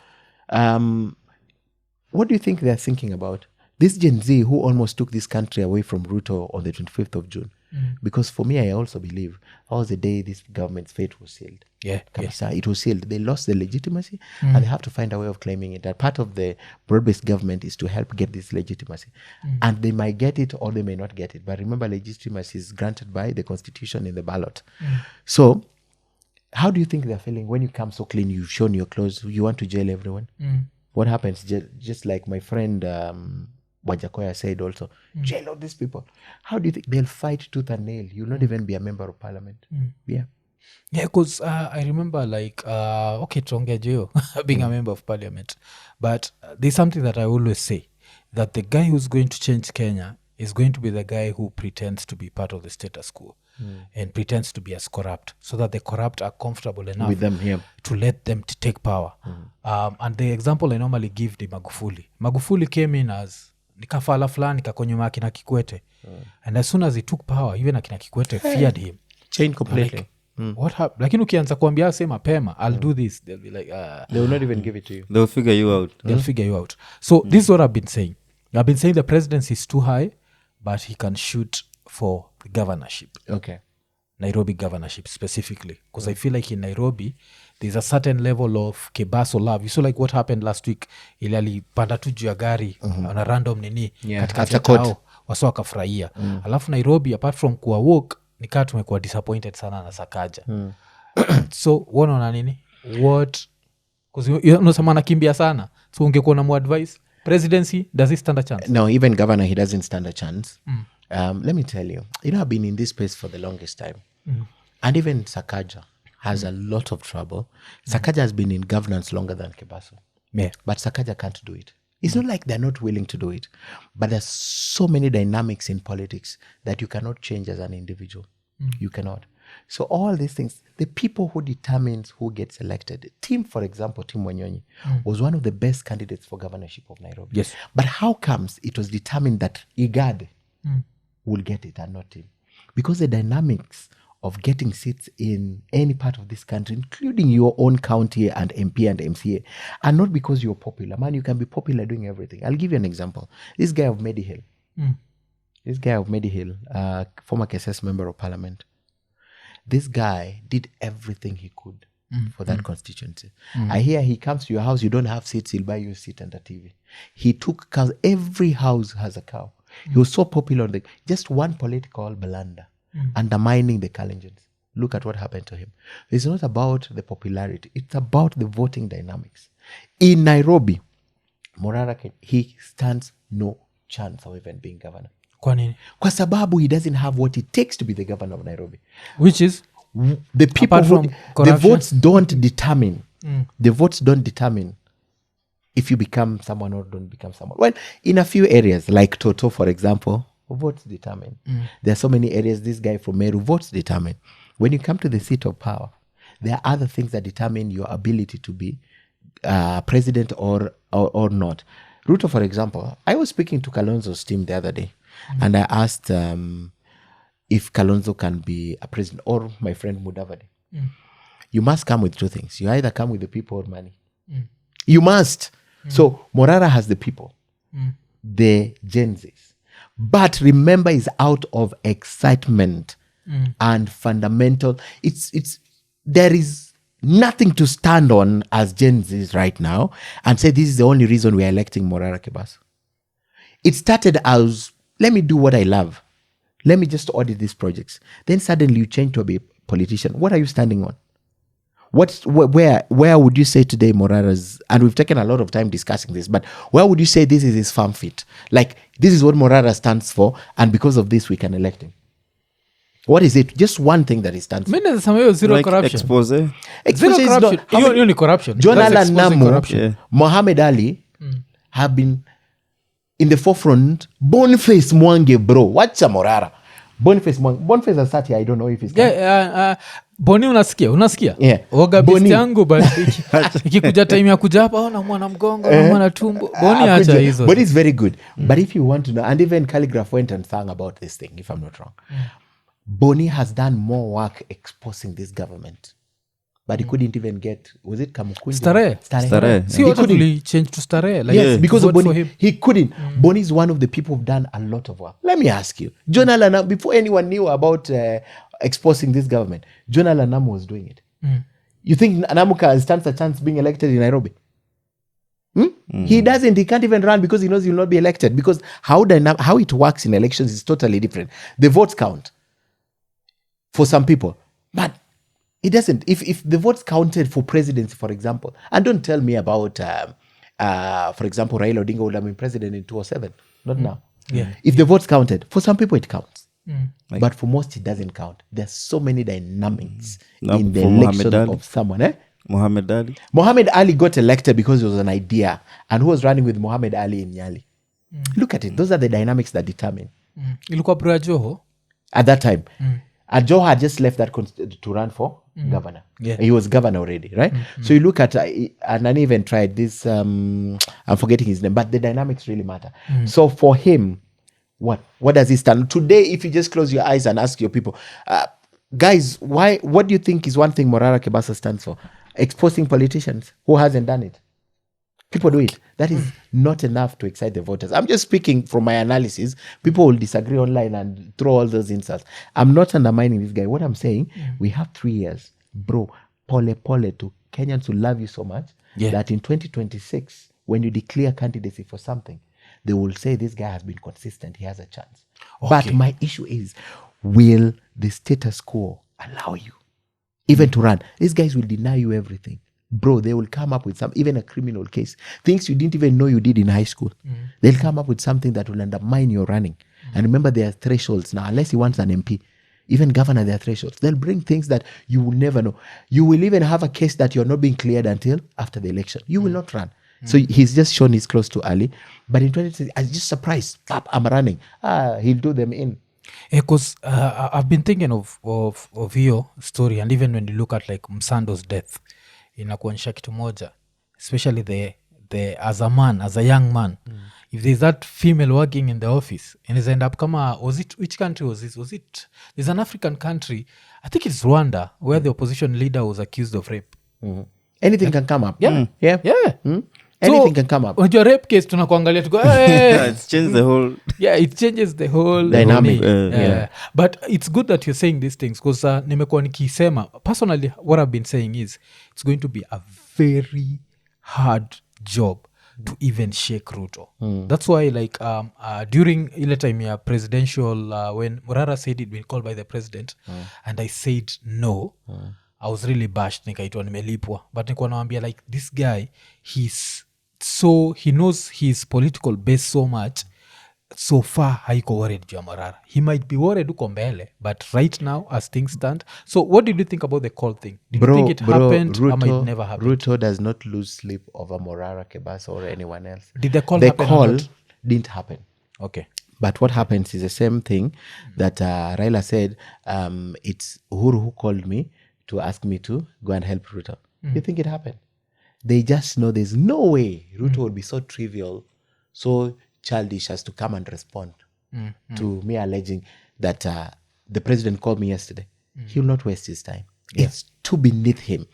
what do you think they're thinking about? This Gen Z who almost took this country away from Ruto on the 25th of June. Because for me, I also believe that was the day this government's fate was sealed. It was sealed. They lost the legitimacy and they have to find a way of claiming it. That part of the broad-based government is to help get this legitimacy. And they might get it or they may not get it. But remember, legitimacy is granted by the constitution in the ballot. So, how do you think they're feeling when you come so clean, you've shown your clothes, you want to jail everyone? What happens? Just like my friend Wajakoya said also, jail all these people. How do you think they'll fight tooth and nail? You'll not even be a member of parliament. Yeah, because I remember like, okay, Tongejo being a member of parliament. But there's something that I always say, that the guy who's going to change Kenya is going to be the guy who pretends to be part of the status quo and pretends to be as corrupt, so that the corrupt are comfortable enough with them, to let them to take power. And the example I normally give the Magufuli. Magufuli came in as nikafala fulani kakonyuma akina Kikwete. And as soon as he took power, even akina Kikwete feared him. Changed completely. Like, what happened? Lakini ukianza kuambia say mapema, I'll do this. They'll be like, they will not even give it to you. They'll figure you out. They'll figure you out. So this is what I've been saying. I've been saying the presidency is too high, but he can shoot for the governorship. Okay. Nairobi governorship specifically. Because I feel like in Nairobi, there's a certain level of kebaso love. You saw like what happened last week. Ili alipanda tu juu ya gari on a random nini. Katika chao, waso wakafurahia. Alafu Nairobi, apart from kuwa woke, nikaa tumekuwa disappointed sana na Sakaja. So, wana nini? What? Because unasema nakimbia sana. So, ungekuwa na more advice. Presidency, does he stand a chance? No, even governor, he doesn't stand a chance. Let me tell you, I've been in this space for the longest time. And even Sakaja has a lot of trouble. Sakaja has been in governance longer than Kebaso. Yeah. But Sakaja can't do it. It's not like they're not willing to do it. But there's so many dynamics in politics that you cannot change as an individual. You cannot. So all these things, the people who determines who gets elected. Tim, for example, Tim Wanyonyi, was one of the best candidates for governorship of Nairobi. Yes. But how comes it was determined that Igade will get it and not him? Because the dynamics of getting seats in any part of this country, including your own county and MP and MCA, are not because you're popular. Man, you can be popular doing everything. I'll give you an example. This guy of Medihill, former KSS member of parliament, this guy did everything he could for that constituency. I hear he comes to your house, you don't have seats, he'll buy you a seat and a TV. He took cows. Every house has a cow. He was so popular on just one political blunder, undermining the Kalenjins. Look at what happened to him. It's not about the popularity. It's about the voting dynamics. In Nairobi, Morara, he stands no chance of even being governor. Kwa nini? Kwa sababu he doesn't have what it takes to be the governor of Nairobi. Which is? The people who, the votes don't determine. The votes don't determine if you become someone or don't become someone. Well, in a few areas, like Toto, for example, votes determine. There are so many areas, this guy from Meru, votes determine. When you come to the seat of power, there are other things that determine your ability to be president or not. Ruto, for example, I was speaking to Kalonzo's team the other day, and I asked if Kalonzo can be a president, or my friend Mudavadi. You must come with two things. You either come with the people or money. You must. So Morara has the people, the Gen Zs. But remember, is out of excitement and fundamental. There is nothing to stand on as Gen Zs right now and say this is the only reason we are electing Morara Kebaso. It started as, let me do what I love. Let me just audit these projects. Then suddenly you change to be a politician. What are you standing on? Where would you say today Morara's, and we've taken a lot of time discussing this, but where would you say this is his farm fit? Like, this is what Morara stands for, and because of this we can elect him. What is it? Just one thing that he stands for. Zero Like corruption. expose. Zero corruption. Only corruption. John That's Allan exposing Namu, corruption. Mohammed Ali have been in the forefront. Boniface Mwangi, bro. What's a Morara? Boniface has sat here. I don't know if he's Boni unasikia Yeah. oga Boni. best yangu but ikikuja time ya kuja hapa na mwana mgongo na mwana tumbo Boni acha hizo. But it's very good. But if you want to know, and even Calligraph went and sang about this thing, if I'm not wrong. Boni has done more work exposing this government. But he couldn't even get, was it Kamukunji? Starehe. See what really changed to Starehe. Like, yes, because of Boni, he couldn't. Boni is one of the people who've done a lot of work. Let me ask you, John Alanam, before anyone knew about exposing this government, John Alanam was doing it. You think Namuka stands a chance being elected in Nairobi? He doesn't. He can't even run because he knows he will not be elected. Because how it works in elections is totally different. The votes count for some people, but it doesn't. If the votes counted for presidency, for example, and don't tell me about, for example, Raila Odinga would have been president in 2007. Not now. Yeah. If the votes counted, for some people it counts. But for most it doesn't count. There's so many dynamics in the election of someone. Muhammad Ali. Muhammad Ali got elected because it was an idea. And who was running with Muhammad Ali in Nyali? Look at it. Those are the dynamics that determine. Ilikuwa Bra Joho? At that time. Joho had just left that to run for governor. Yeah. He was governor already, right? So you look at, and I even tried this, I'm forgetting his name, but the dynamics really matter. So for him, what does he stand? Today, if you just close your eyes and ask your people, guys, what do you think is one thing Morara Kebasa stands for? Exposing politicians. Who hasn't done it? People do it. That is not enough to excite the voters. I'm just speaking from my analysis. People will disagree online and throw all those insults. I'm not undermining this guy. What I'm saying, we have 3 years. Bro, pole to Kenyans who love you so much that in 2026, when you declare candidacy for something, they will say this guy has been consistent. He has a chance. Okay. But my issue is, will the status quo allow you even to run? These guys will deny you everything. Bro, they will come up with even a criminal case. Things you didn't even know you did in high school. They'll come up with something that will undermine your running. And remember, there are thresholds now. Unless he wants an MP, even governor, there are thresholds. They'll bring things that you will never know. You will even have a case that you're not being cleared until after the election. You will not run. So he's just shown he's close to Ali. But in 2020, I was just surprised. I'm running. He'll do them in. Because I've been thinking of your story, and even when you look at like Msando's death, inakuonyesha kitu moja, especially the as a young man, if there's that female working in the office and it's end up kama, which country was this? Was it, there's an African country, I think it's Rwanda, where the opposition leader was accused of rape. Anything can come up. Yeah. Anything can come up. On your rape case, tunakuangalia tuko, It's changed the whole. Yeah, it changes the whole dynamic. But it's good that you're saying these things, because nimekuwa nikisema, personally, what I've been saying is it's going to be a very hard job to even shake Ruto. That's why, like, during ile time ya presidential, when Morara said he'd been called by the president, and I said no, I was really bashed, nikaitwa nimelipwa. But nikuwa nawambia, like, this guy, he knows his political base so much. So far, haiko worried juu ya Morara. He might be worried uko mbele, but right now, as things stand. So what did you think about the call thing? Did you think it happened, or it never happened? Ruto does not lose sleep over Morara Kebasa or anyone else. Did the call happen? The call didn't happen. Okay. But what happens is the same thing that Raila said, it's Uhuru who called me to ask me to go and help Ruto. You think it happened? They just know there's no way Ruto would be so trivial, so childish as to come and respond to me alleging that the president called me yesterday. He will not waste his time. It's too beneath him.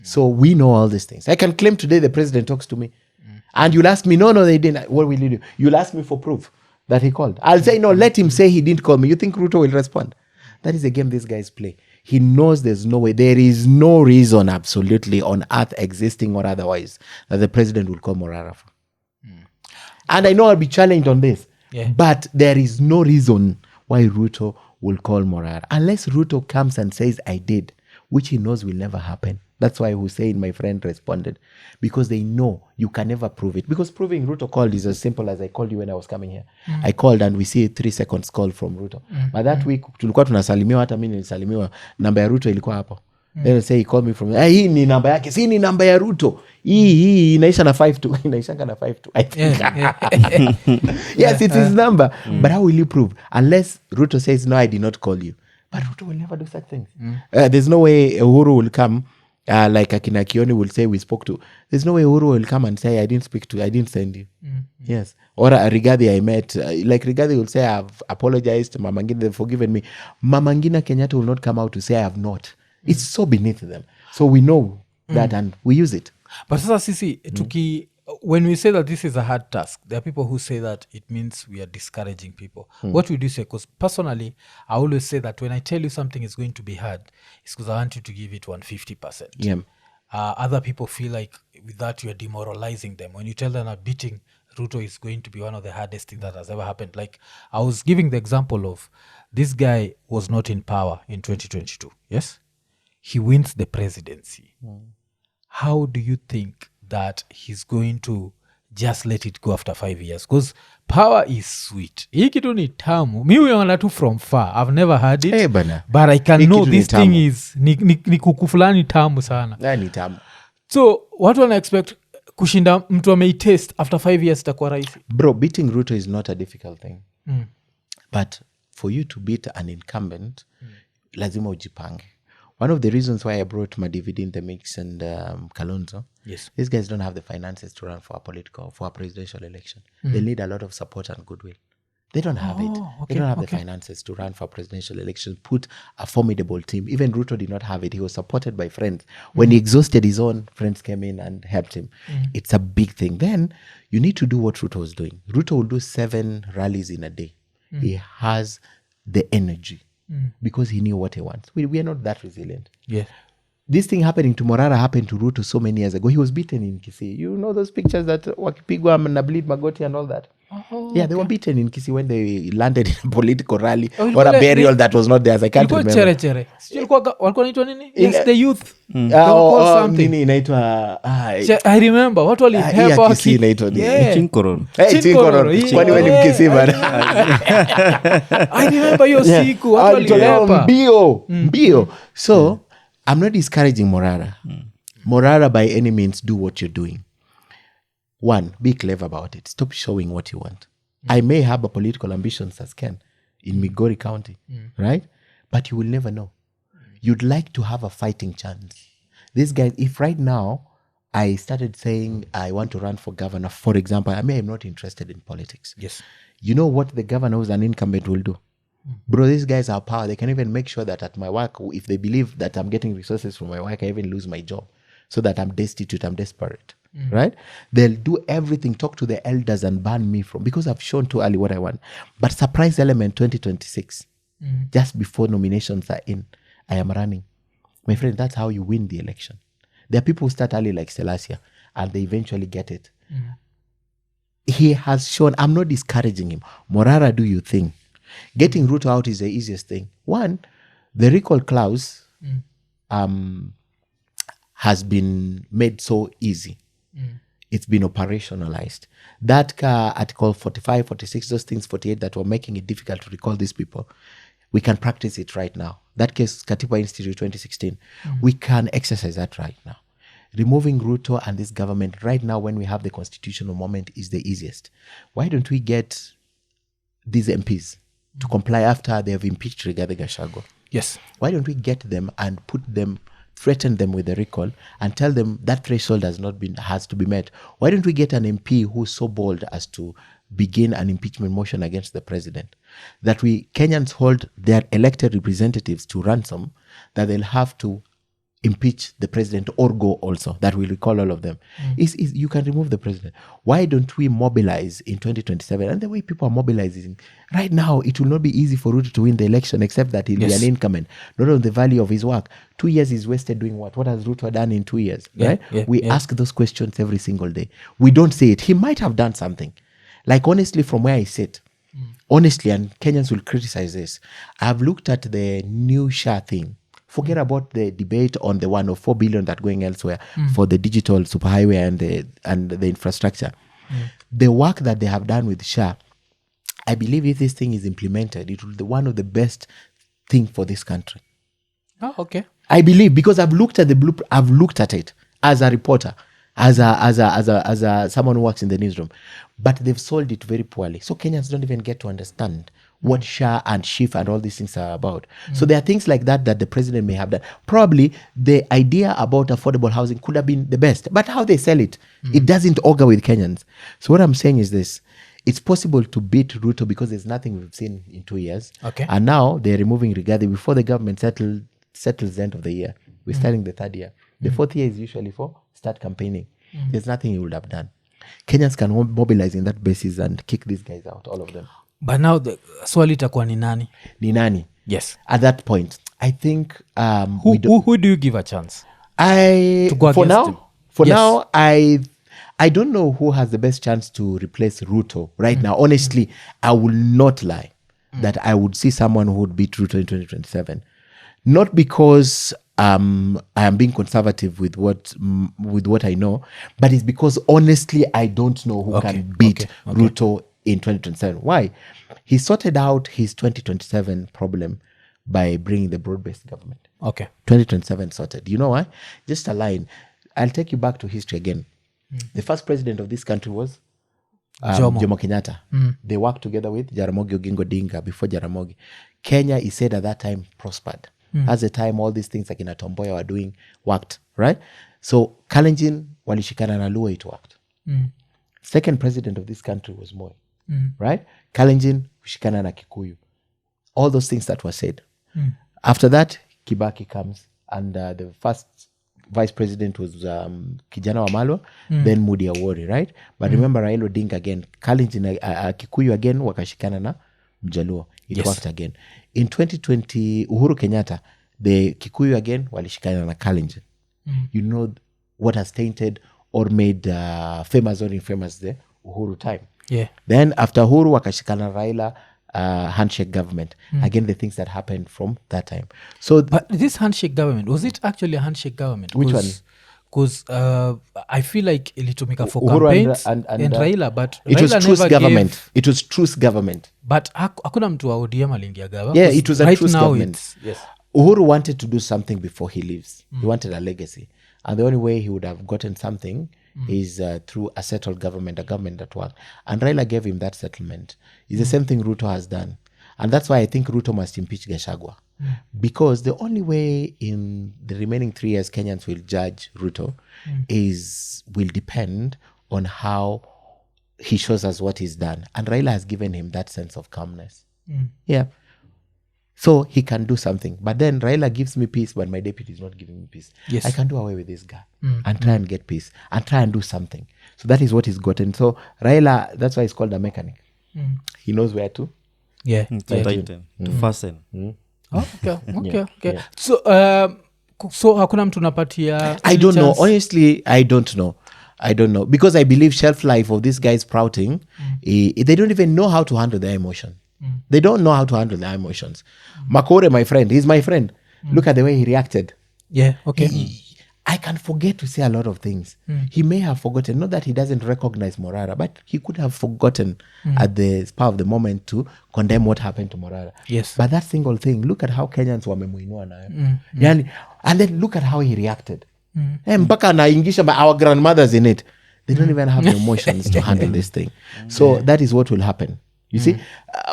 So we know all these things. I can claim today the president talks to me. And you'll ask me, no, they didn't. What will you do? You'll ask me for proof that he called. I'll say, no, let him say he didn't call me. You think Ruto will respond? That is a game these guys play. He knows there's no way. There is no reason absolutely on earth, existing or otherwise, that the president will call Morara for. And I know I'll be challenged on this, but there is no reason why Ruto will call Morara. Unless Ruto comes and says, I did, which he knows will never happen. That's why Hussein, my friend, responded. Because they know you can never prove it. Because proving Ruto called is as simple as I called you when I was coming here. I called and we see 3 seconds call from Ruto. But that week, tulikuwa tunasalimiwa, hata mimi nilisalimiwa, namba ya Ruto ilikuwa hapo. Then say he called me from hii ni namba yake, si ni namba ya Ruto, hii inaisha na 52 inaishanga na 52 I think. Yes, it's his number. But how will you prove? Unless Ruto says no, I did not call you. But Ruto will never do such things. There's no way Uhuru will come like Akina Kioni will say we spoke to. There's no way Uhuru will come and say I didn't send you. Yes. Or Rigathi I met. Like Rigathi will say I've apologized. Mama Ngina, they've forgiven me. Mama Ngina Kenyatta will not come out to say I have not. It's so beneath them. So we know that and we use it. But sasa sisi, when we say that this is a hard task, there are people who say that it means we are discouraging people. What would you say? Because personally, I always say that when I tell you something is going to be hard, it's because I want you to give it 150%. Yeah. Other people feel like with that you are demoralizing them. When you tell them that beating Ruto is going to be one of the hardest things that has ever happened. Like I was giving the example of this guy was not in power in 2022. Yes? He wins the presidency. How do you think that he's going to just let it go after 5 years? Because power is sweet. Hii kitu ni tamu. Mi uyaona tu from far. I've never had it. Hey, bana. But I can know this tamu. thing is ni kuku fulani tamu sana. Ni tamu. So watu wana expect kushinda mtu ameitest after 5 years itakuwa rahisi. Bro, beating Ruto is not a difficult thing. But for you to beat an incumbent, lazima ujipange. One of the reasons why I brought Madividi in the mix and Kalonzo, yes, these guys don't have the finances to run for a presidential election. They need a lot of support and goodwill. They don't have it. Okay, They don't have the finances to run for a presidential election, put a formidable team. Even Ruto did not have it. He was supported by friends. When he exhausted his own, friends came in and helped him. It's a big thing. Then you need to do what Ruto was doing. Ruto will do 7 rallies in a day. He has the energy. Because he knew what he wants. We are not that resilient. Yeah. This thing happening to Morara happened to Ruto so many years ago. He was beaten in Kisii. You know those pictures that wakipigwa na bleed Magoti and all that? They were beaten in Kisii when they landed in a political rally or a burial that was not theirs. I can't remember. Chere. Walikuwa naitwa nini? Yes, the youth. Nini inaitwa... I remember. Watu walihepa Kisii inaitwa nini? Chinkororo. Chinkororo. Kwani wewe ni Mkisii bana? I remember hiyo siku. Watu walihepa. Mbio. So, I'm not discouraging Morara. Morara, by any means, do what you're doing. 1, be clever about it. Stop showing what you want. I may have a political ambitions as Ken in Migori County, right? But you will never know. You'd like to have a fighting chance. These guys, if right now I started saying I want to run for governor, for example, I am not interested in politics. Yes. You know what the governor who's an incumbent will do? Bro, these guys have power. They can even make sure that at my work, if they believe that I'm getting resources from my work, I even lose my job so that I'm destitute, I'm desperate, right? They'll do everything, talk to the elders and ban me from, because I've shown too early what I want. But surprise element 2026, just before nominations are in, I am running. My friend, that's how you win the election. There are people who start early like Selassie and they eventually get it. He has shown, I'm not discouraging him. Morara, do your thing. Getting Ruto out is the easiest thing. 1, the recall clause has been made so easy. It's been operationalized. That article 45, 46, those things, 48 that were making it difficult to recall these people, we can practice it right now. That case, Katiba Institute 2016, we can exercise that right now. Removing Ruto and this government right now when we have the constitutional moment is the easiest. Why don't we get these MPs to comply after they have impeached Rigathi Gachagua? Yes. Why don't we get them and threaten them with a recall and tell them that threshold has to be met? Why don't we get an MP who's so bold as to begin an impeachment motion against the president? That Kenyans hold their elected representatives to ransom, that they'll have to impeach the president or go also, that will recall all of them. You can remove the president. Why don't we mobilize in 2027? And the way people are mobilizing right now, it will not be easy for Ruto to win the election, except that he'll be an incumbent, not on the value of his work. 2 years is wasted doing what? What has Ruto done in 2 years? Right? We ask those questions every single day. We don't say it. He might have done something. Like, honestly, from where I sit, honestly, and Kenyans will criticize this, I've looked at the new SHA thing. Forget about the debate on the 104 billion that going elsewhere for the digital superhighway and the infrastructure. The work that they have done with SHA, I believe if this thing is implemented, it will be one of the best thing for this country. Oh, okay. I believe, because I've looked at the blueprint, I've looked at it as a reporter, as a someone who works in the newsroom, but they've sold it very poorly. So Kenyans don't even get to understand what SHA and SHIF and all these things are about. So there are things like that the president may have done. Probably the idea about affordable housing could have been the best, but how they sell it, it doesn't augur with Kenyans. So what I'm saying is this: it's possible to beat Ruto because there's nothing we've seen in 2 years. Okay. And now they're removing Rigathi before the government settles the end of the year. We're starting the third year. The fourth year is usually for start campaigning. There's nothing he would have done. Kenyans can mobilize in that basis and kick these guys out, all of them. But now the swali itakuwa ni nani? Ni nani? Yes. At that point, I think who do you give a chance? For him? now, I don't know who has the best chance to replace Ruto right now. Honestly, I will not lie that I would see someone who would beat Ruto in 2027. Not because I am being conservative with what I know, but it's because honestly I don't know who can beat Ruto in 2027. Why? He sorted out his 2027 problem by bringing the broad-based government. Okay. 2027 sorted. You know why? Just a line. I'll take you back to history again. The first president of this country was Jomo Kenyatta. They worked together with Jaramogi Oginga Odinga before Jaramogi. Kenya, he said at that time, prospered. As the time all these things like in Atomboya were doing worked, right? So Kalenjin, walishikana na Luo, it worked. Second president of this country was Moi, right? Kalenjin, shikana na Kikuyu. All those things that were said. After that, Kibaki comes, and the first vice president was Kijana Wamalwa, then Moody Awori, right? But remember Raila Odinga again, Kalenjin, Kikuyu again, wakashikana na Mjaluo. It worked again. In 2020, Uhuru Kenyatta, the Kikuyu again, walishikana na Kalenjin. You know what has tainted or made famous or infamous the Uhuru time. Yeah. Then after Uhuru, wakashikana Raila, handshake government. Again, the things that happened from that time. So, but this handshake government, was it actually a handshake government? Which one? Because I feel like ilitumika for Uhuru campaigns and Raila, but it Raila was truce never government. gave, It was truce government. but hakuna mtu wa ODM aliingia gava. Yeah, it was a right truce now government. Yes. Uhuru wanted to do something before he leaves. He wanted a legacy. And the only way he would have gotten something is through a settled government, a government that worked. And Raila gave him that settlement. It's the same thing Ruto has done. And that's why I think Ruto must impeach GACHAGUA. Because the only way in the remaining 3 years Kenyans will judge Ruto will depend on how he shows us what he's done. And Raila has given him that sense of calmness. Yeah. So he can do something. But then Raila gives me peace, but my deputy is not giving me peace. Yes. I can do away with this guy and try and get peace and try and do something. So that is what he's gotten. So Raila, that's why he's called a mechanic. He knows where to. Yeah. To tighten, to fasten. Okay. Yeah. So hakuna mtu napatia I don't know. Honestly, I don't know. Because I believe shelf life of these guys sprouting, they don't even know how to handle their emotion. They don't know how to handle their emotions. Makore, my friend, he's my friend. Look at the way he reacted. Yeah, okay. I can forget to say a lot of things. He may have forgotten, not that he doesn't recognize Morara, but he could have forgotten at the spur of the moment to condemn what happened to Morara. Yes. But that single thing, look at how Kenyans wamemuinua nayo. Yani, and then look at how he reacted. Mpaka anaingisha our grandmothers in it. They don't even have the emotions to handle this thing. So that is what will happen. You see,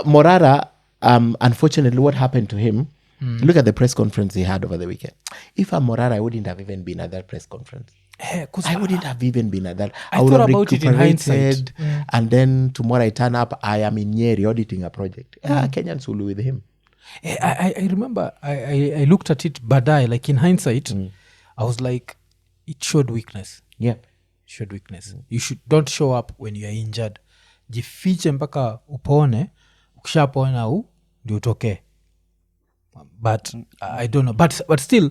Morara, unfortunately, what happened to him, look at the press conference he had over the weekend. If I'm Morara, I wouldn't have even been at that press conference. I wouldn't have even been at that. I would thought have about it in hindsight. And then tomorrow I turn up, I am in Nyeri auditing a project. Kenyans will be with him. I remember I looked at it badai, like in hindsight, I was like, it showed weakness. Yeah. Showed weakness. You don't show up when you are injured. Jifiche mpaka upone, ukishapona ndio utokee. But I don't know. But still,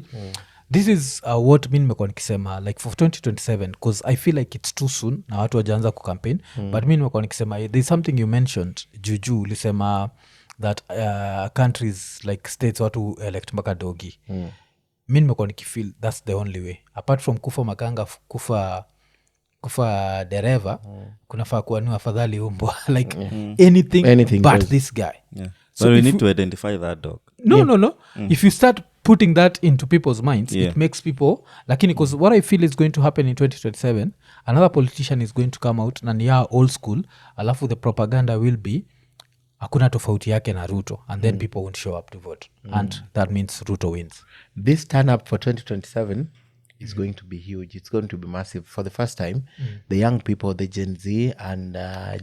this is what mi nimekuwa nikisema like for 2027, because I feel like it's too soon na watu wajaanza kucampaign. But mi nimekuwa nikisema there's something you mentioned juju ulisema that countries like states watu elect mpaka dogi. Mi nimekuwa nikifeel that's the only way apart from kufa makanga, kufa dereva, kunafaa kuwa ni afadhali umbwa like anything but goes. this guy. Yeah. So we need to identify that dog. No. If you start putting that into people's minds, it makes people, lakini because what I feel is going to happen in 2027, another politician is going to come out na niya old school, alafu the propaganda will be hakuna tofauti yake na Ruto, and then people won't show up to vote, and that means Ruto wins. This turn up for 2027 is going to be huge. It's going to be massive. For the first time, the young people, the Gen Z and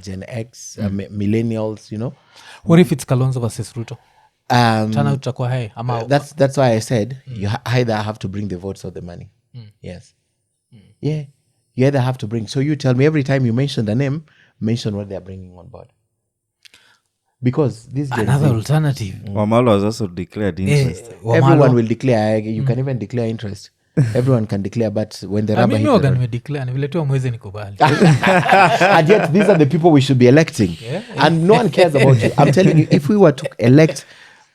Gen X, millennials, you know. What if it's Kalonzo versus Ruto? Turnout itakuwa high. That's why I said you either have to bring the votes or the money. Yes. Yeah. You either have to bring. So you tell me every time you mention the name, mention what they're bringing on board. Because this Gen another Z, alternative. Wamalo has also declared interest. everyone will declare. You can even declare interest. Everyone can declare, but when the rubber hits the road, nimedeclare niviletewa mwezi nikubali. and yet these are the people we should be electing, and no one cares about you. I'm telling you, if we were to elect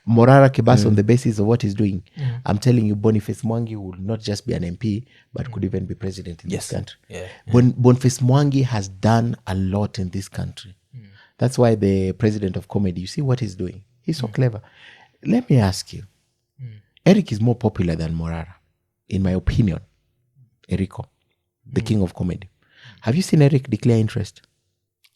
Morara Kebasa on the basis of what he's doing, I'm telling you, Boniface Mwangi would not just be an MP, but could even be president in this country. Boniface Mwangi has done a lot in this country. That's why the president of comedy, you see what he's doing. He's so clever. Let me ask you, Eric is more popular than Morara, in my opinion. Erico, the king of comedy. Have you seen Eric declare interest?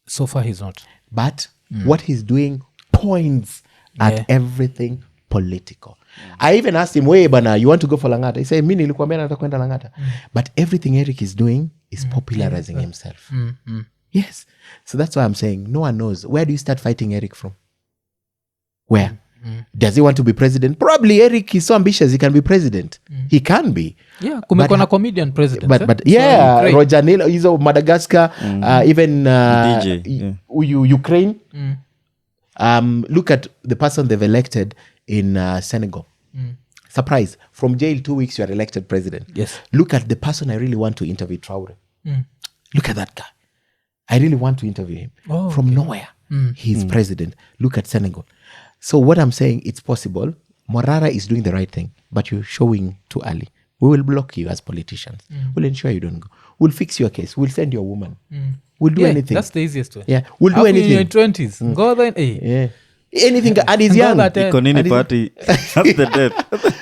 So far he's not. But what he's doing points at everything political. I even asked him, "Wey bana, you want to go for Langata?" He said, "Mimi nilikwambia nataka kwenda Langata." But everything Eric is doing is popularizing himself. Yes. So that's why I'm saying no one knows. Where do you start fighting Eric from? Where? Does he want to be president? Probably Eric is so ambitious he can be president. He can be. Yeah, kumekuwa na comedian president. But yeah, so Roger Neal, he's of Madagascar, even DJ, Ukraine. Look at the person they've elected in Senegal. Surprise. From jail 2 weeks, you are elected president. Yes. Look at the person I really want to interview, Traore. Look at that guy. I really want to interview him. From nowhere, he's president. Look at Senegal. So what I'm saying, it's possible. Morara is doing the right thing, but you're showing too early. We will block you as politicians. We'll ensure you don't go. We'll fix your case. We'll send you a woman. We'll do anything. That's the easiest way. Yeah, we'll do anything. In your 20s, go then. Yeah. Anything, and he's young. Ikonini party, that's the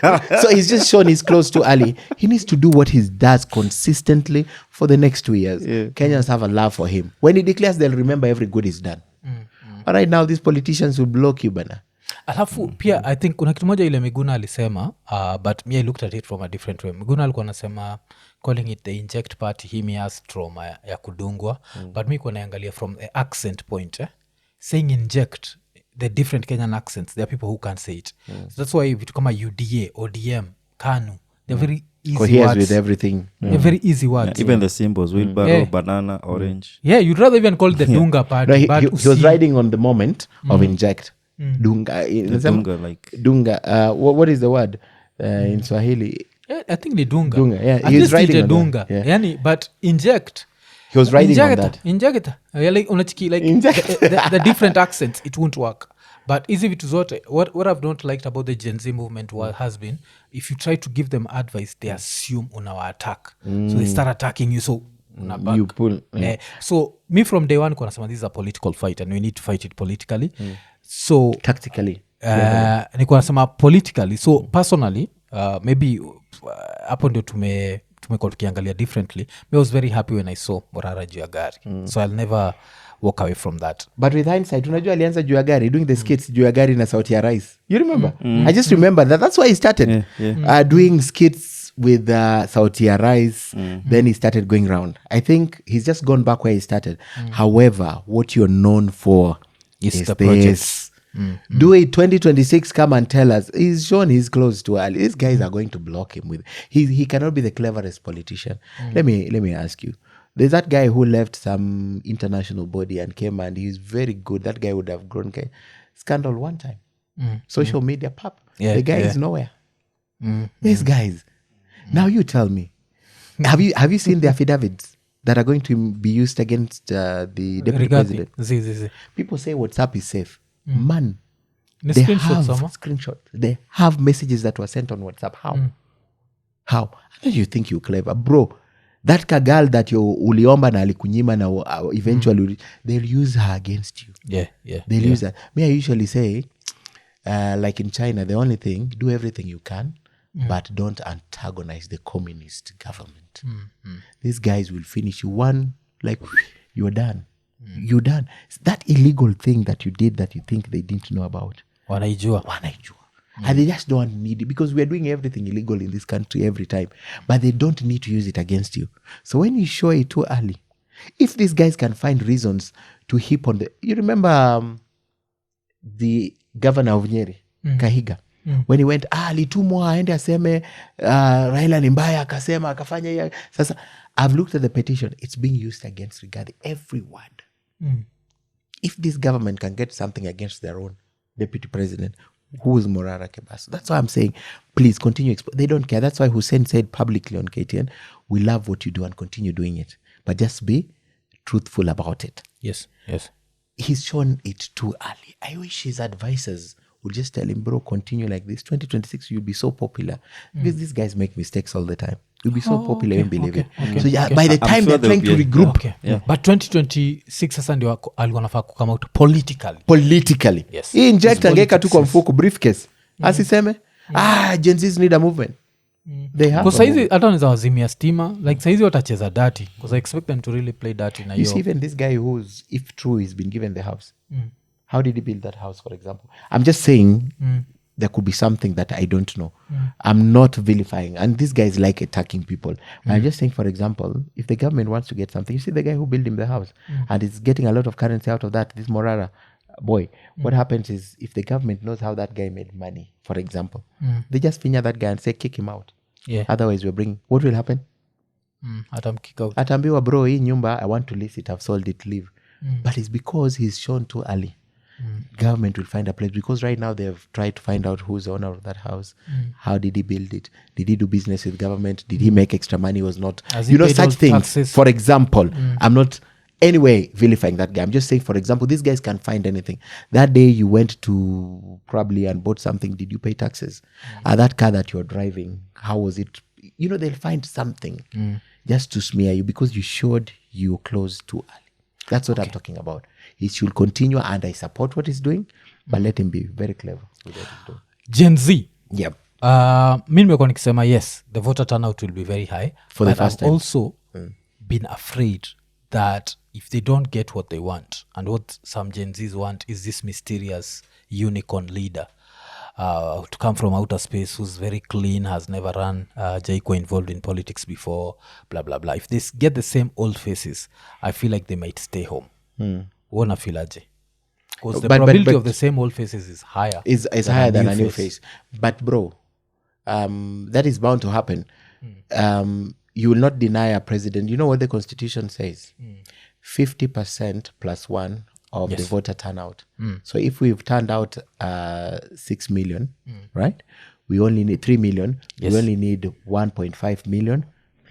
death. So he's just shown he's close to Ali. He needs to do what he does consistently for the next 2 years. Kenyans have a love for him. When he declares, they'll remember every good he's done. But right now, these politicians will block you, bana. Alafu pia I think kuna kitu moja ile Miguna alisema, but me I looked at it from a different way. Miguna alikuwa anasema calling it the inject party, he has trauma ya kudungwa, but mi naangalia from the accent point, saying inject, the different Kenyan accents, there are people who can't say it. So that's why vitu kama UDA, ODM, KANU, they're very easy words. With everything. They're very easy words. Even the symbols, wheelbarrow, banana, orange. Yeah, you'd rather even call it the Dunga party. No, he was riding on the moment of inject. Dunga. Dunga, like. Dunga. What is the word in Swahili? I think the Dunga. Dunga, yeah. At He was least riding on Dunga. that. Yeah. Yani, but inject. He was riding on that. Inject. Like, unachiki, like the different accents, it won't work. But easy vitu zote, what I've not liked about the Gen Z movement has been, if you try to give them advice, they assume unawa attack. So they start attacking you, so unabak. You pull. So me from day one, kwa nasema this is a political fight and we need to fight it politically. So tactically. Nikuwa nasema politically. So personally, maybe hapo ndio tumekuwa tukiangalia differently. I was very happy when I saw Morara juu ya gari. So I'll never walk away from that. But with hindsight, unajua alianza juu ya gari, doing the skits juu ya gari na sauti ya rais. You remember? I just remember that. That's why he started doing skits with sauti ya rais. Then he started going around. I think he's just gone back where he started. However, what you're known for is the this. Do it 2026, come and tell us. He's shown he's close to Ali. These guys are going to block him with. He cannot be the cleverest politician. Let me ask you. There's that guy who left some international body and came, and he's very good. That guy would have grown scandal one time. Social media pop. The guy is nowhere. These guys. Now you tell me, have you seen the affidavits that are going to be used against the deputy president? People say WhatsApp is safe. Man, they have screenshots. They have messages that were sent on WhatsApp. How? I know you think you're clever, bro. That girl that you uliomba na alikunyima na eventually they'll use her against you. They'll use her. Me, I usually say, like in China, the only thing, do everything you can, but don't antagonize the communist government. These guys will finish you one, like, you're done. You're done. That illegal thing that you did that you think they didn't know about. Wanaijua. And they just don't need it, because we are doing everything illegal in this country every time, but they don't need to use it against you. So when you show it too early, if these guys can find reasons to heap on you remember the governor of Nyeri, Kahiga, when he went, alitumwa aende aseme Raila ni mbaya, akasema akafanya ya. Sasa I've looked at the petition, it's being used against Rigathi, every word. If this government can get something against their own deputy president, who is Morara Kebaso? That's why I'm saying, please continue. They don't care. That's why Hussein said publicly on KTN, we love what you do and continue doing it, but just be truthful about it. Yes. He's shown it too early. I wish his advisors would just tell him, bro, continue like this. 2026, you'll be so popular. Because these guys make mistakes all the time. You'll be so popular, you won't believe it. So by the time they're trying to regroup. But 2026 sasa ndio alikuwa nafaa come out politically. Yes. He inject angeka tu kwa mfuko briefcase. Asiseme, Gen Zs need a movement. They have. Because saizi hata wanaweza wazimia stima, like saizi watacheza dirty, because I expect them to really play dirty na you see even this guy who's, if true, he's been given the house. How did he build that house, for example? I'm just saying there could be something that I don't know. I'm not vilifying. And these guys like attacking people. I'm just saying, for example, if the government wants to get something, you see the guy who built him the house and is getting a lot of currency out of that, this Morara boy. What happens is, if the government knows how that guy made money, for example, they just finger that guy and say, kick him out. Otherwise, we're bringing, what will happen? Atam kick out. Atambiwa, bro, hii nyumba, I want to lease it, I've sold it, leave. But it's because he's shown too early. Government will find a place, because right now they've tried to find out who's the owner of that house. How did he build it? Did he do business with government? Did he make extra money? Was not, such things. Taxes? For example, I'm not anyway vilifying that guy. I'm just saying, for example, these guys can't find anything. That day you went to probably and bought something, did you pay taxes? That car that you're driving, how was it? They'll find something just to smear you, because you showed you close too early. That's what I'm talking about. He should continue, and I support what he's doing, but let him be very clever with what he's doing. Gen Z. Yep. Mi nimekuwa nikisema, yes, the voter turnout will be very high. For the first time. I've also been afraid that if they don't get what they want, and what some Gen Zs want is this mysterious unicorn leader to come from outer space, who's very clean, has never run, Jaiko involved in politics before, blah, blah, blah. If they get the same old faces, I feel like they might stay home. Wona feel aje? Because the probability of the same old faces is higher. Is higher than a new face. But bro, that is bound to happen. You will not deny a president. You know what the Constitution says? 50% plus one of the voter turnout. So if we've turned out 6 million, right? We only need 3 million. Yes. We only need 1.5 million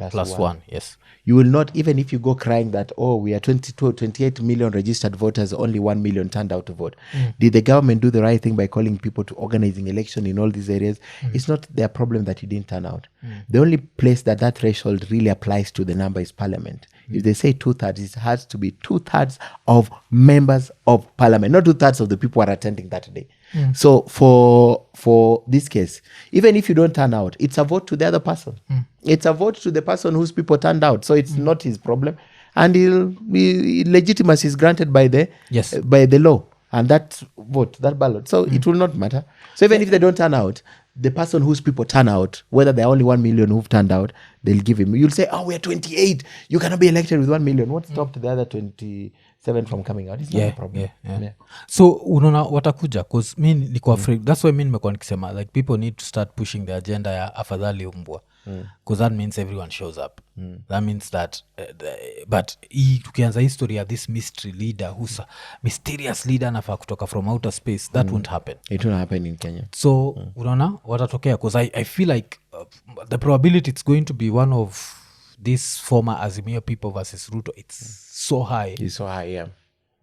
plus one. Yes. You will not, even if you go crying that, we are 28 million registered voters, only 1 million turned out to vote. Did the government do the right thing by calling people to organizing election in all these areas? It's not their problem that you didn't turn out. The only place that threshold really applies to the number is parliament. If they say 2/3, it has to be 2/3 of members of parliament, not 2/3 of the people who are attending that day. So for this case, even if you don't turn out, it's a vote to the other person. It's a vote to the person whose people turned out. So it's not his problem. And legitimacy is granted by the law. And that vote, that ballot. So it will not matter. So even if they don't turn out, the person whose people turn out, whether there are only 1 million who've turned out, they'll give him. You'll say, we're 28. You cannot be elected with 1 million. What stopped the other 27 from coming out? It's not a problem. Yeah. So unaona watakuja, because mi niko afraid. That's why mi nimekuwa nikisema, like, people need to start pushing the agenda ya afadhali umbwa, because that means everyone shows up. That means that but tukianza history ya this mystery leader, who's a mysterious leader nafaa kutoka from outer space, that won't happen. It won't happen in Kenya. So unaona watatokea, because I feel like the probability it's going to be one of these former Azimio people versus Ruto, it's so high. It's so high, yeah.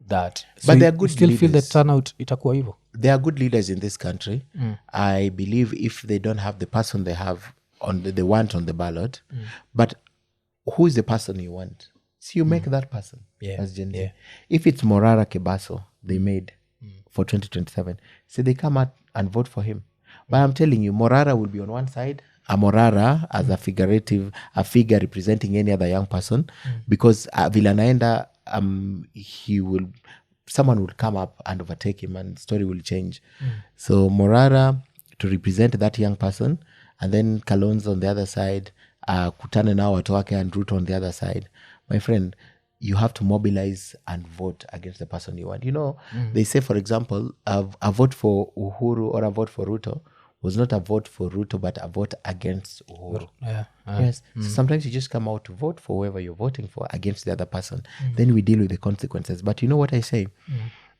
That, but they are good you still leaders. Feel the turnout itakuwa hivyo? There are good leaders in this country. I believe if they don't have the person they have they want on the ballot, but who is the person you want? So you make that person as Gen Z. If it's Morara Kebaso they made for 2027, so they come out and vote for him. But I'm telling you, Morara will be on one side a Morara as a figure representing any other young person, because vile anaenda someone will come up and overtake him and story will change. So Morara to represent that young person, and then Kalonzo on the other side, kutane nao watu wake and Ruto on the other side. My friend, you have to mobilize and vote against the person you want. They say, for example, a vote for Uhuru or a vote for Ruto was not a vote for Ruto, but a vote against Uhuru. Yes. So sometimes you just come out to vote for whoever you're voting for against the other person. Then we deal with the consequences. But you know what I say?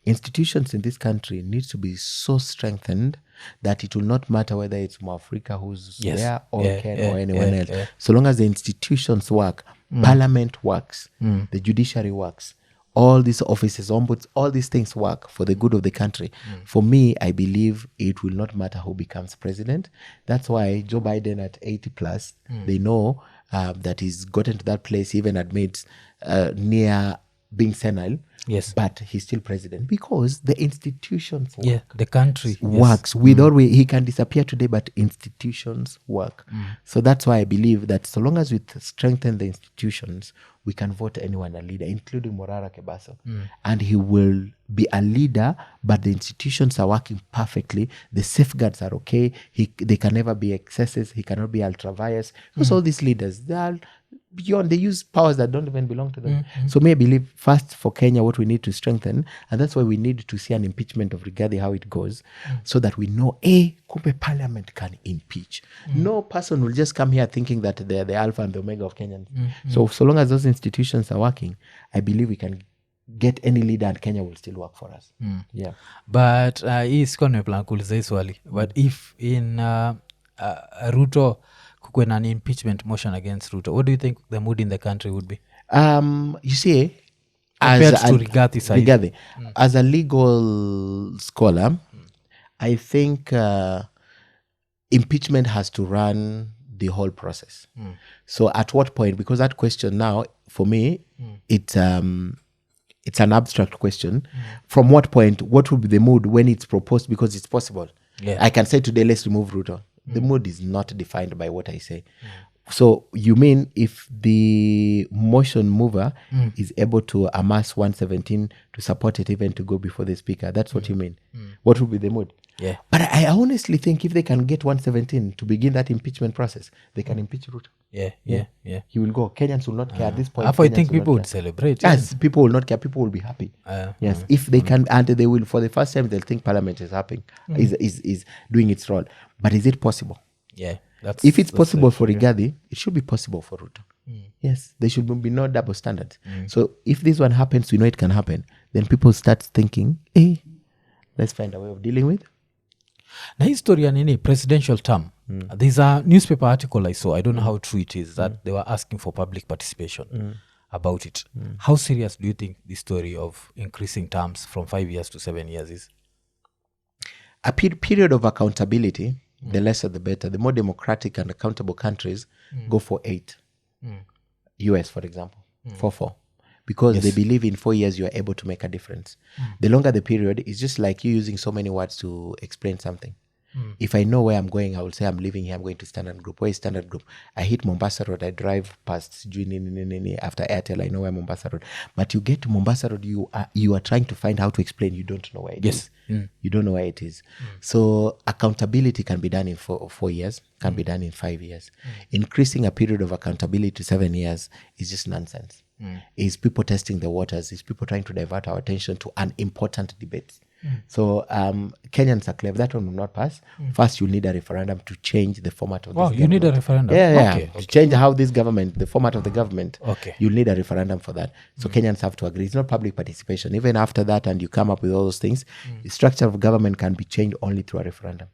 Institutions in this country need to be so strengthened that it will not matter whether it's Mwafrika who's there or Ken or anyone else. So long as the institutions work, Parliament works, the judiciary works, all these offices, ombuds, all these things work for the good of the country. For me, I believe it will not matter who becomes president. That's why Joe Biden at 80 plus, they know that he's gotten to that place, even admits near being senile. Yes, but he's still president because the institutions work. Yeah, the country works. He can disappear today, but institutions work. So that's why I believe that so long as we strengthen the institutions, we can vote anyone a leader, including Morara Kebaso. And he will be a leader, but the institutions are working perfectly. The safeguards are okay. They can never be excesses. He cannot be ultra-vires. Because all these leaders, they are beyond, they use powers that don't even belong to them. So may I believe first for Kenya what we need to strengthen, and that's why we need to see an impeachment of Rigathi, how it goes, so that we know kumbe parliament can impeach. No person will just come here thinking that they're the alpha and the omega of Kenyans. So long as those institutions are working, I believe we can get any leader and Kenya will still work for us. Yeah. But hii sikuwa nimeplan kuuliza hii swali, but if in Ruto kukwe an impeachment motion against Ruto, what do you think the mood in the country would be? You see, compared to Rigathi side. As a legal scholar, I think impeachment has to run the whole process. So at what point, because that question now, for me, it's an abstract question. From what point, what would be the mood when it's proposed? Because it's possible. I can say today, let's remove Ruto. The mood is not defined by what I say. So you mean if the motion mover is able to amass 117 to support it, even to go before the speaker, that's what you mean? What would be the mood? Yeah. But I honestly think if they can get 117 to begin that impeachment process, they can impeach Ruto. Yeah. He will go. Kenyans will not care at this point. I think people would celebrate. Yes, people will not care. People will be happy. Yes, if they can, and they will, for the first time, they'll think Parliament is happening, is doing its role. But is it possible? Yeah. If it's possible for Rigathi, it should be possible for Ruto. Yes, there should be no double standards. So if this one happens, we know it can happen. Then people start thinking, let's find a way of dealing with. Na history ya nini presidential term. There's a newspaper article I saw, I don't know how true it is, that they were asking for public participation about it. How serious do you think the story of increasing terms from 5 years to 7 years is? A period of accountability, the lesser the better. The more democratic and accountable countries go for 8. US, for example, 4. Because they believe in 4 years you are able to make a difference. The longer the period, it's just like you using so many words to explain something. If I know where I'm going, I will say I'm leaving here, I'm going to Standard Group. Where is Standard Group? I hit Mombasa Road, I drive past Nini, after Airtel, I know where Mombasa Road. But you get to Mombasa Road, you are trying to find how to explain, you don't know where it is. You don't know where it is. So accountability can be done in 4 years, can be done in 5 years. Increasing a period of accountability to 7 years is just nonsense. Is people testing the waters, is people trying to divert our attention to an important debate. So Kenyans are clever. That one will not pass. First, you need a referendum to change the format of this government. You need a referendum? Okay. To change how this government, the format of the government, you need a referendum for that. So Kenyans have to agree. It's not public participation. Even after that, and you come up with all those things, the structure of government can be changed only through a referendum.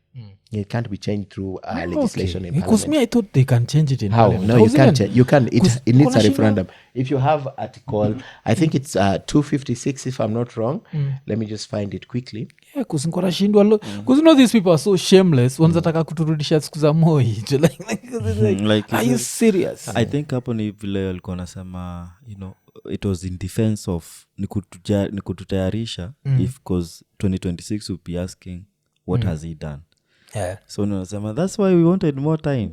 It can't be changed through legislation in Because Parliament. I thought they can change it in How? Parliament. No, you can't. You can. It needs a referendum. If you have article, I think it's 256, if I'm not wrong. Let me just find it quickly. Yeah, kusinkora shindwa lo. Because you know these people are so shameless. Wanataka kuturudisha siku za Moi. Like, are you serious? I think hapo ni vile walikuwa nasema, it was in defense of nikututayarisha if, because 2026 will be asking what has he done. So unasema that's why we wanted more time.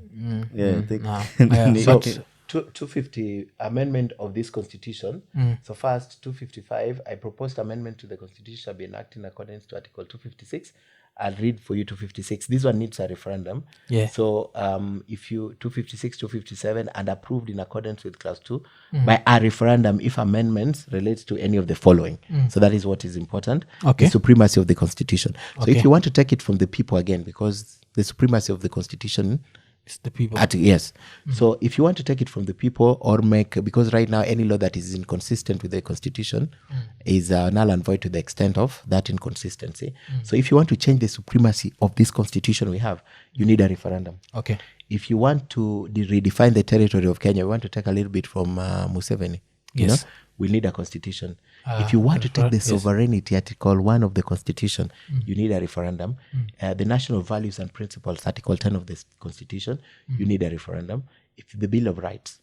So 250 amendment of this constitution. So first 255, I proposed amendment to the constitution shall be enacted in accordance to article 256. I'll read for you 256. This one needs a referendum. So if you 256, 257 and approved in accordance with clause 2 by a referendum if amendments relates to any of the following. So that is what is important. The supremacy of the constitution. So if you want to take it from the people again, because the supremacy of the constitution it's the people. So if you want to take it from the people or because right now any law that is inconsistent with the constitution is null and void to the extent of that inconsistency. So if you want to change the supremacy of this constitution we have, you need a referendum. If you want to redefine the territory of Kenya, we want to take a little bit from Museveni. You know, we need a constitution. If you want to take the sovereignty, Article 1 of the Constitution, you need a referendum. The national values and principles, Article 10 of the Constitution, you need a referendum. If the Bill of Rights,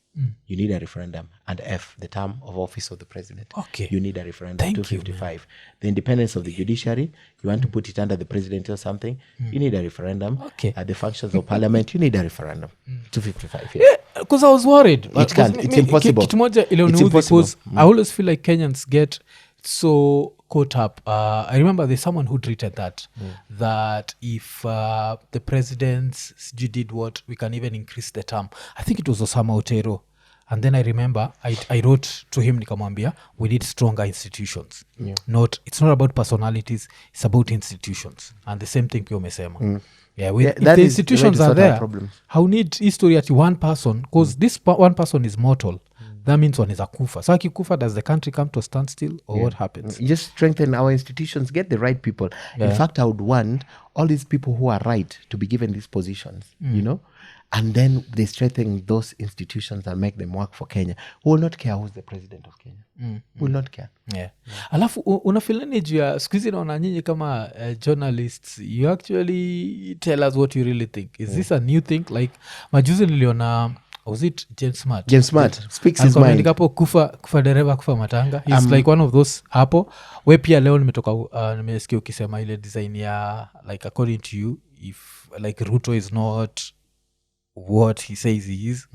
you need a referendum. And F, the term of office of the president, you need a referendum. 255. The independence of the judiciary, you want to put it under the president or something, you need a referendum. The functions of parliament, you need a referendum. 255. Because I was worried. It's impossible. It's impossible. Because I always feel like Kenyans get so caught up. I remember there's someone who treated that if the presidents did what, we can even increase the term. I think it was Osama Otero. And then I remember I wrote to him nikamwambia, we need stronger institutions. It's not about personalities, it's about institutions. And the same thing pia umesema. If the institutions are there, how need history at one person, because this one person is mortal. That means one is a kufa. So akikufa, does the country come to a standstill or what happens? Just strengthen our institutions, get the right people. In fact, I would want all these people who are right to be given these positions, you know? And then they strengthen those institutions and make them work for Kenya. We will not care who's the president of Kenya. We will not care. Alafu unafilani juu ya siku hizi naona nyinyi kama journalists, you actually tell us what you really think. Is this a new thing? Like majuzi niliona, was it James Smart? James Smart speaks his mind. Hapo kufa dereva kufa matanga. He's like one of those hapo. We pia leo nimesikia ukisema ile design ya like according to you, if like Ruto is not what he says he is,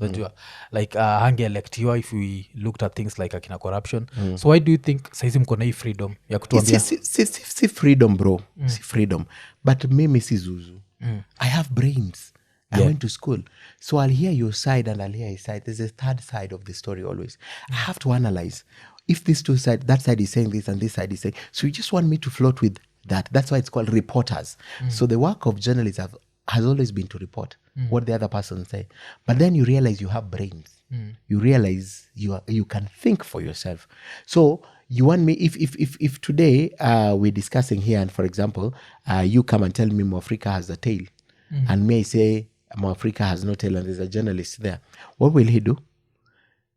like hangeelectiwa if we looked at things like akina corruption. So why do you think saizi mko na hii freedom ya kutuambia? Si freedom bro, si freedom. But mimi si zuzu. I have brains. I went to school. So I'll hear your side and I'll hear his side. There's a third side of the story always. I have to analyze. If these two sides, that side is saying this and this side is saying, so you just want me to float with that. That's why it's called reporters. So the work of journalists has always been to report what the other person say. But then you realize you have brains. You realize you can think for yourself. So you want me, if today we're discussing here and for example, you come and tell me Mwafrika has a tail and me I say Mwafrika has no tail and there's a journalist there, what will he do?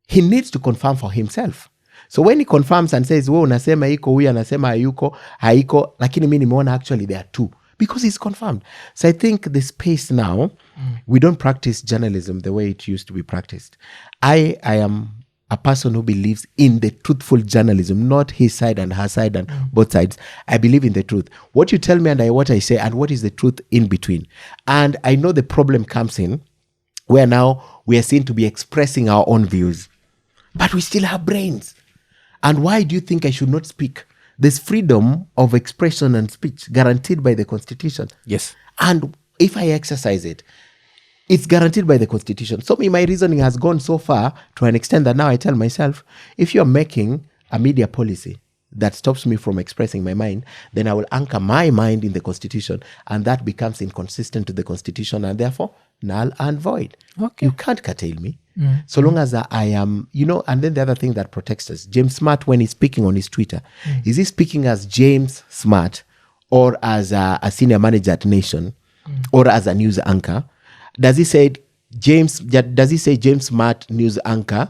He needs to confirm for himself. So when he confirms and says, wewe unasema iko, huyu anasema hayuko, haiko, lakini mimi nimeona actually there are two. Because it's confirmed. So I think the space now, we don't practice journalism the way it used to be practiced. I am a person who believes in the truthful journalism, not his side and her side and both sides. I believe in the truth. What you tell me and what I say and what is the truth in between. And I know the problem comes in where now we are seen to be expressing our own views. But we still have brains. And why do you think I should not speak? There's freedom of expression and speech guaranteed by the Constitution. Yes. And if I exercise it, it's guaranteed by the Constitution. So my reasoning has gone so far to an extent that now I tell myself, if you're making a media policy that stops me from expressing my mind, then I will anchor my mind in the Constitution, and that becomes inconsistent to the Constitution and therefore null and void. You can't curtail me. So long as I am, you know, and then the other thing that protects us, James Smart, when he's speaking on his Twitter, is he speaking as James Smart or as a senior manager at Nation or as a news anchor? Does he say James Smart news anchor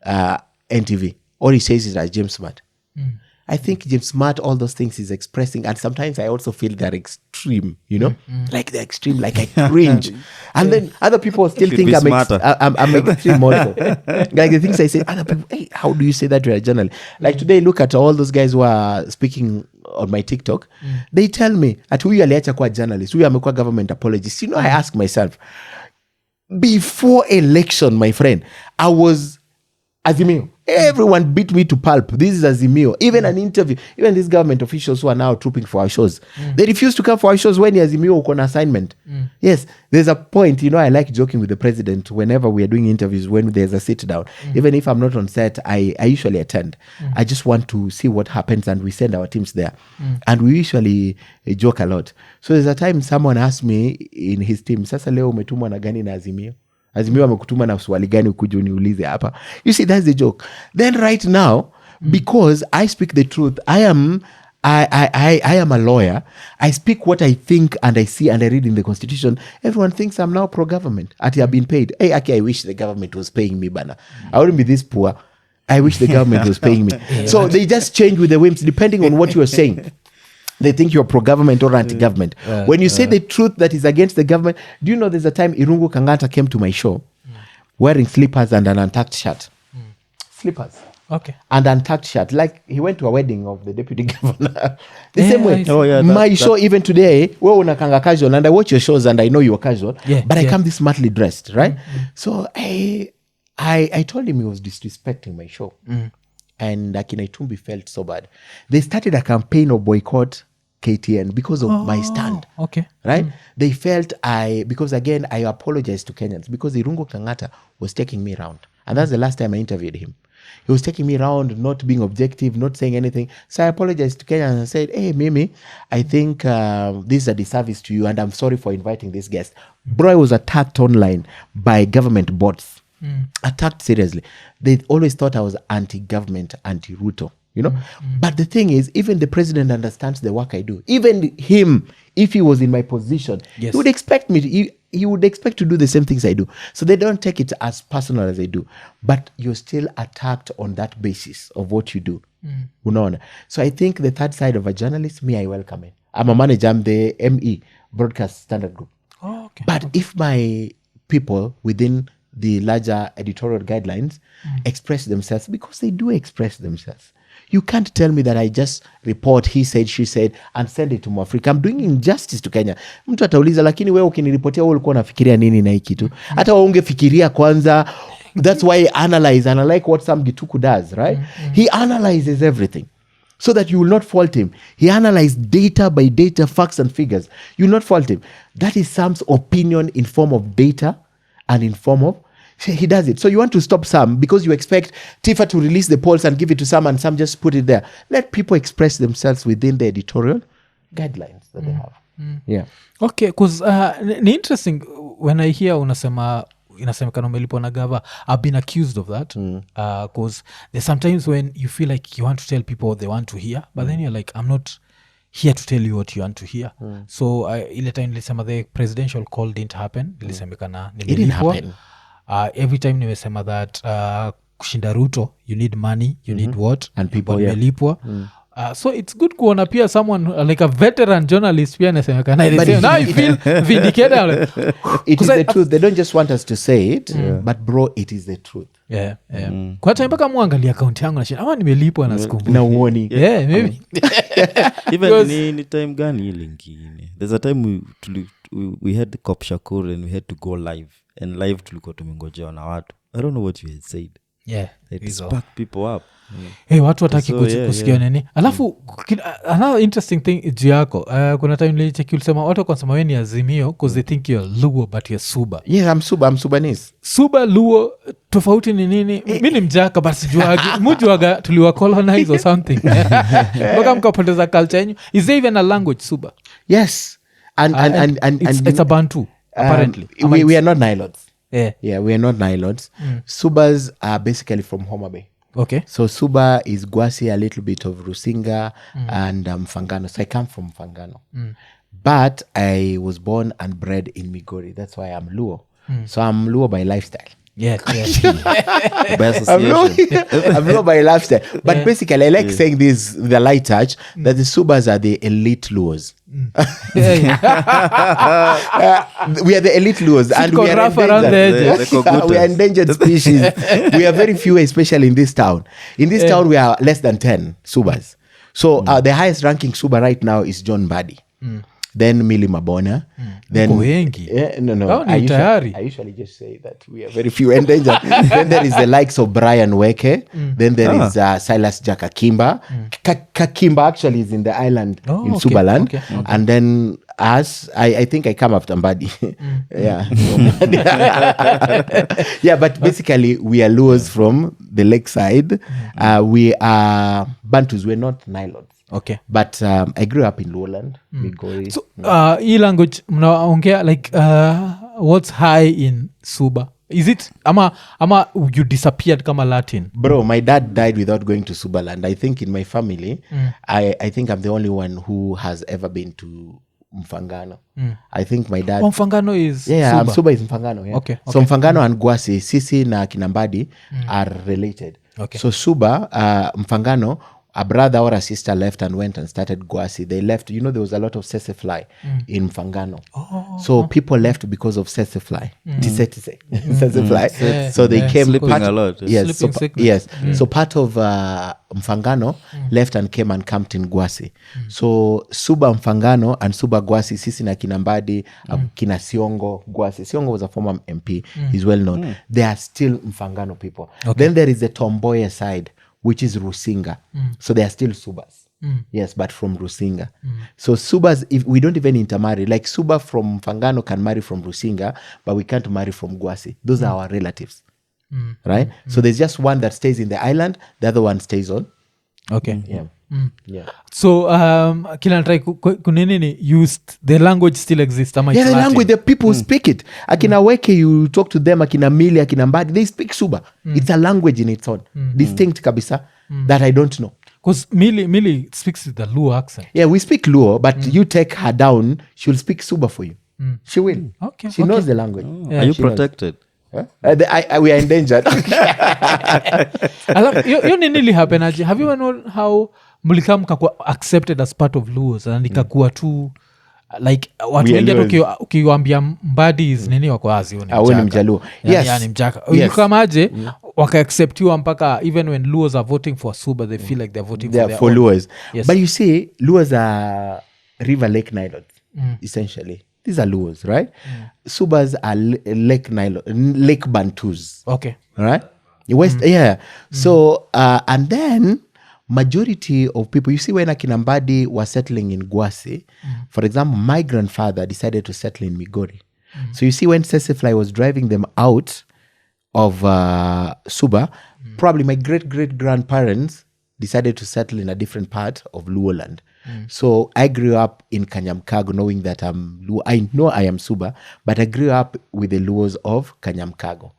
NTV, or he says it as James Smart? I think James Smart, all those things he's expressing, and sometimes I also feel they're extreme, you know, like they're extreme, like I cringe. And then other people still think I'm extreme also. Like the things I say, other people, hey, how do you say that to a journalist? Like today, look at all those guys who are speaking on my TikTok. They tell me, at huyu aliacha kuwa journalist, huyu amekuwa government apologist. You know, I ask myself, before election, my friend, I was Azimio. Everyone beat me to pulp. This is Azimio. Even an interview, even these government officials who are now trooping for our shows, they refuse to come for our shows when Azimio on assignment. Yes, there's a point, you know, I like joking with the president whenever we are doing interviews, when there's a sit down. Even if I'm not on set, I usually attend. I just want to see what happens, and we send our teams there. And we usually joke a lot. So there's a time someone asked me in his team, sasa leo umetumwa na gani na Azimio? Azimio amekutuma na swali gani ukuje uniulize hapa? You see, that's the joke. Then right now, because I speak the truth, I am a lawyer. I speak what I think and I see and I read in the Constitution. Everyone thinks I'm now pro-government. I've been paid. Hey, Aki, I wish the government was paying me, bana. I wouldn't be this poor. I wish the government was paying me. So they just change with the whims depending on what you are saying. They think you're pro-government or anti-government. When you say the truth that is against the government, do you know there's a time Irungu Kangata came to my show wearing slippers and an untucked shirt. Slippers. Okay. And untucked shirt. Like he went to a wedding of the deputy governor. The same way. My show even today, we're unakanga casual, and I watch your shows and I know you're casual. But I come this smartly dressed, right? So I told him he was disrespecting my show. And Akina Itumbi felt so bad. They started a campaign of boycott KTN because of my stand. Okay. Right? They felt because again, I apologized to Kenyans because Irungu Kangata was taking me around. And that's the last time I interviewed him. He was taking me around, not being objective, not saying anything. So I apologized to Kenyans and said, hey, Mimi, I think this is a disservice to you and I'm sorry for inviting this guest. Bro, I was attacked online by government bots. Attacked seriously. They always thought I was anti-government, anti-Ruto, you know. But the thing is, even the president understands the work I do. Even him, if he was in my position, he would expect me he would expect to do the same things I do. So they don't take it as personal as I do. But you're still attacked on that basis of what you do. Unaona? So I think the third side of a journalist, me, I welcome it. I'm a manager, I'm the ME, Broadcast Standard Group. But if my people within the larger editorial guidelines express themselves, because they do express themselves. You can't tell me that I just report he said, she said, and send it to Mwafrika. I'm doing injustice to Kenya. Mtu atauliza, lakini wewe ukiniripotia wewe ulikuwa unafikiria nini na hiki tu? Hata wewe ungefikiria kwanza. That's why I analyze, and I like what Sam Gituku does, right? He analyzes everything so that you will not fault him. He analyzed data by data, facts and figures. You will not fault him. That is Sam's opinion in form of data and in form of he does it. So you want to stop Sam because you expect Tifa to release the polls and give it to Sam and Sam just put it there. Let people express themselves within the editorial guidelines that they have. Yeah. Okay, because ni interesting when I hear inasemekana umelipwa na gava. I've been accused of that because there's sometimes when you feel like you want to tell people what they want to hear, but then you're like, I'm not here to tell you what you want to hear. So ile time nilisema the presidential call didn't happen. Ilisemekana nimelipwa. Every time nimesema that kushinda Ruto, you need money, you need what? And people, nimelipwa. So it's good kuona pia someone like a veteran journalist pia nasemekana. Now you feel vindicated. It is the truth. They don't just want us to say it, but bro, it is the truth. Yeah. Kwa time mpaka muangalia account yangu nashinda ama nimelipwa na sikumbuki. Na uoni. Yeah, maybe. Even ni time gani ile nyingine. There's a time we had the Cop Shakur and we had to go live. And live tulikuwa tumengojewa na watu. I don't know what you had said. Yeah. It sparked people up. Hey, watu wataki kusikia nini. Alafu, another interesting thing juu yako. Kuna time nilicheki ulisema watu wakasema wewe ni Azimio because they think you're Luo but you're Suba. Yeah, I'm Subanese. Suba, Luo, tofauti ni nini? Mimi ni Mjaka but sijuagi. Mujuaga tuliwa colonize or something. Mpaka mkapoteza culture yenu. Is there even a language Suba? Yes. And it's a Bantu. Apparently. We are not Nilots. Yeah, we are not Nilots. Subas are basically from Homa Bay. Okay. So Suba is Gwasi, a little bit of Rusinga and Mfangano. So I come from Mfangano. But I was born and bred in Migori. That's why I'm Luo. So I'm Luo by lifestyle. Yeah. By association. I'm not by lifestyle. But basically, I like saying this with a light touch that the Subas are the elite Luos. We are the elite Luos, and we are endangered. We are endangered species. We are very few, especially in this town. In this town, we are less than 10 Subas. So the highest ranking Suba right now is John Buddy. Then Millie Mabona. Then no. I usually just say that we are very few endangered. Then there is the likes of Brian Weke. Then there is Silas Jack Kakimba. Kakimba actually is in the island in Subaland. Okay. And then us, I think I come after Mbadi. Yeah, but basically we are Luos from the lakeside. We are Bantus. We're not Nilots. Okay. But I grew up in Lowland, Migori. So, hii language mnaongea like what's high in Suba? Is it ama you disappeared kama Latin? Bro, my dad died without going to Subaland. I think in my family, I think I'm the only one who has ever been to Mfangano. I think my dad... Mfangano is Suba? Suba is Mfangano, yeah. Okay. So Mfangano and Gwasi, Sisi na Kinambadi are related. Okay. So Suba, Mfangano... A brother or a sister left and went and started Gwasi. They left, there was a lot of sese fly in Mfangano. So people left because of sese fly. Sese fly. So they came... Sleeping a lot. Yes. So part of Mfangano left and came and camped in Gwasi. So Suba Mfangano and Suba Gwasi, Sisi na Kinambadi, Kina Siongo Gwasi. Siongo was a former MP. He's well known. They are still Mfangano people. Okay. Then there is the Tomboya side, which is Rusinga. So they are still Subas. Yes, but from Rusinga. So Subas, if we don't even intermarry, like Suba from Fangano can marry from Rusinga, but we can't marry from Gwasi. Those are our relatives. Right? So there's just one that stays in the island, the other one stays on. Okay. Yeah. So kila try kunini used the language still exists ama the language, the people speak it. Akina Weke, you talk to them, Akina Mili, Akina Mbadi, they speak Suba. It's a language in its own, distinct kabisa, that I don't know. Because Mili speaks with the Luo accent. Yeah, we speak Luo, but you take her down, she'll speak Suba for you. She will. Okay. She knows the language. Are you protected? We are endangered. Yo nini happen aje? Have you ever known how mlika mkakuwa accepted as part of Luos na nikakuwa tu like watu wengi ukiwaambia Mbadi is nini wako wazi ni Mjaluo. Yani mjaka. Ukamaje waka-acceptiwa mpaka even when Luos are voting for Suba, they feel like they're voting for Luos. Yes. But you see, Luos are River Lake Nilots, essentially. These are Luos, right? Subas are Lake Bantus. Okay. Right? West, So, and then majority of people, you see when Akinambadi was settling in Gwasi, for example, my grandfather decided to settle in Migori. So you see when Sesefly was driving them out of Suba, probably my great-great-grandparents decided to settle in a different part of Luoland. So I grew up in Kanyamkago knowing that I'm Luo. I know I am Suba, but I grew up with the Luos of Kanyamkago.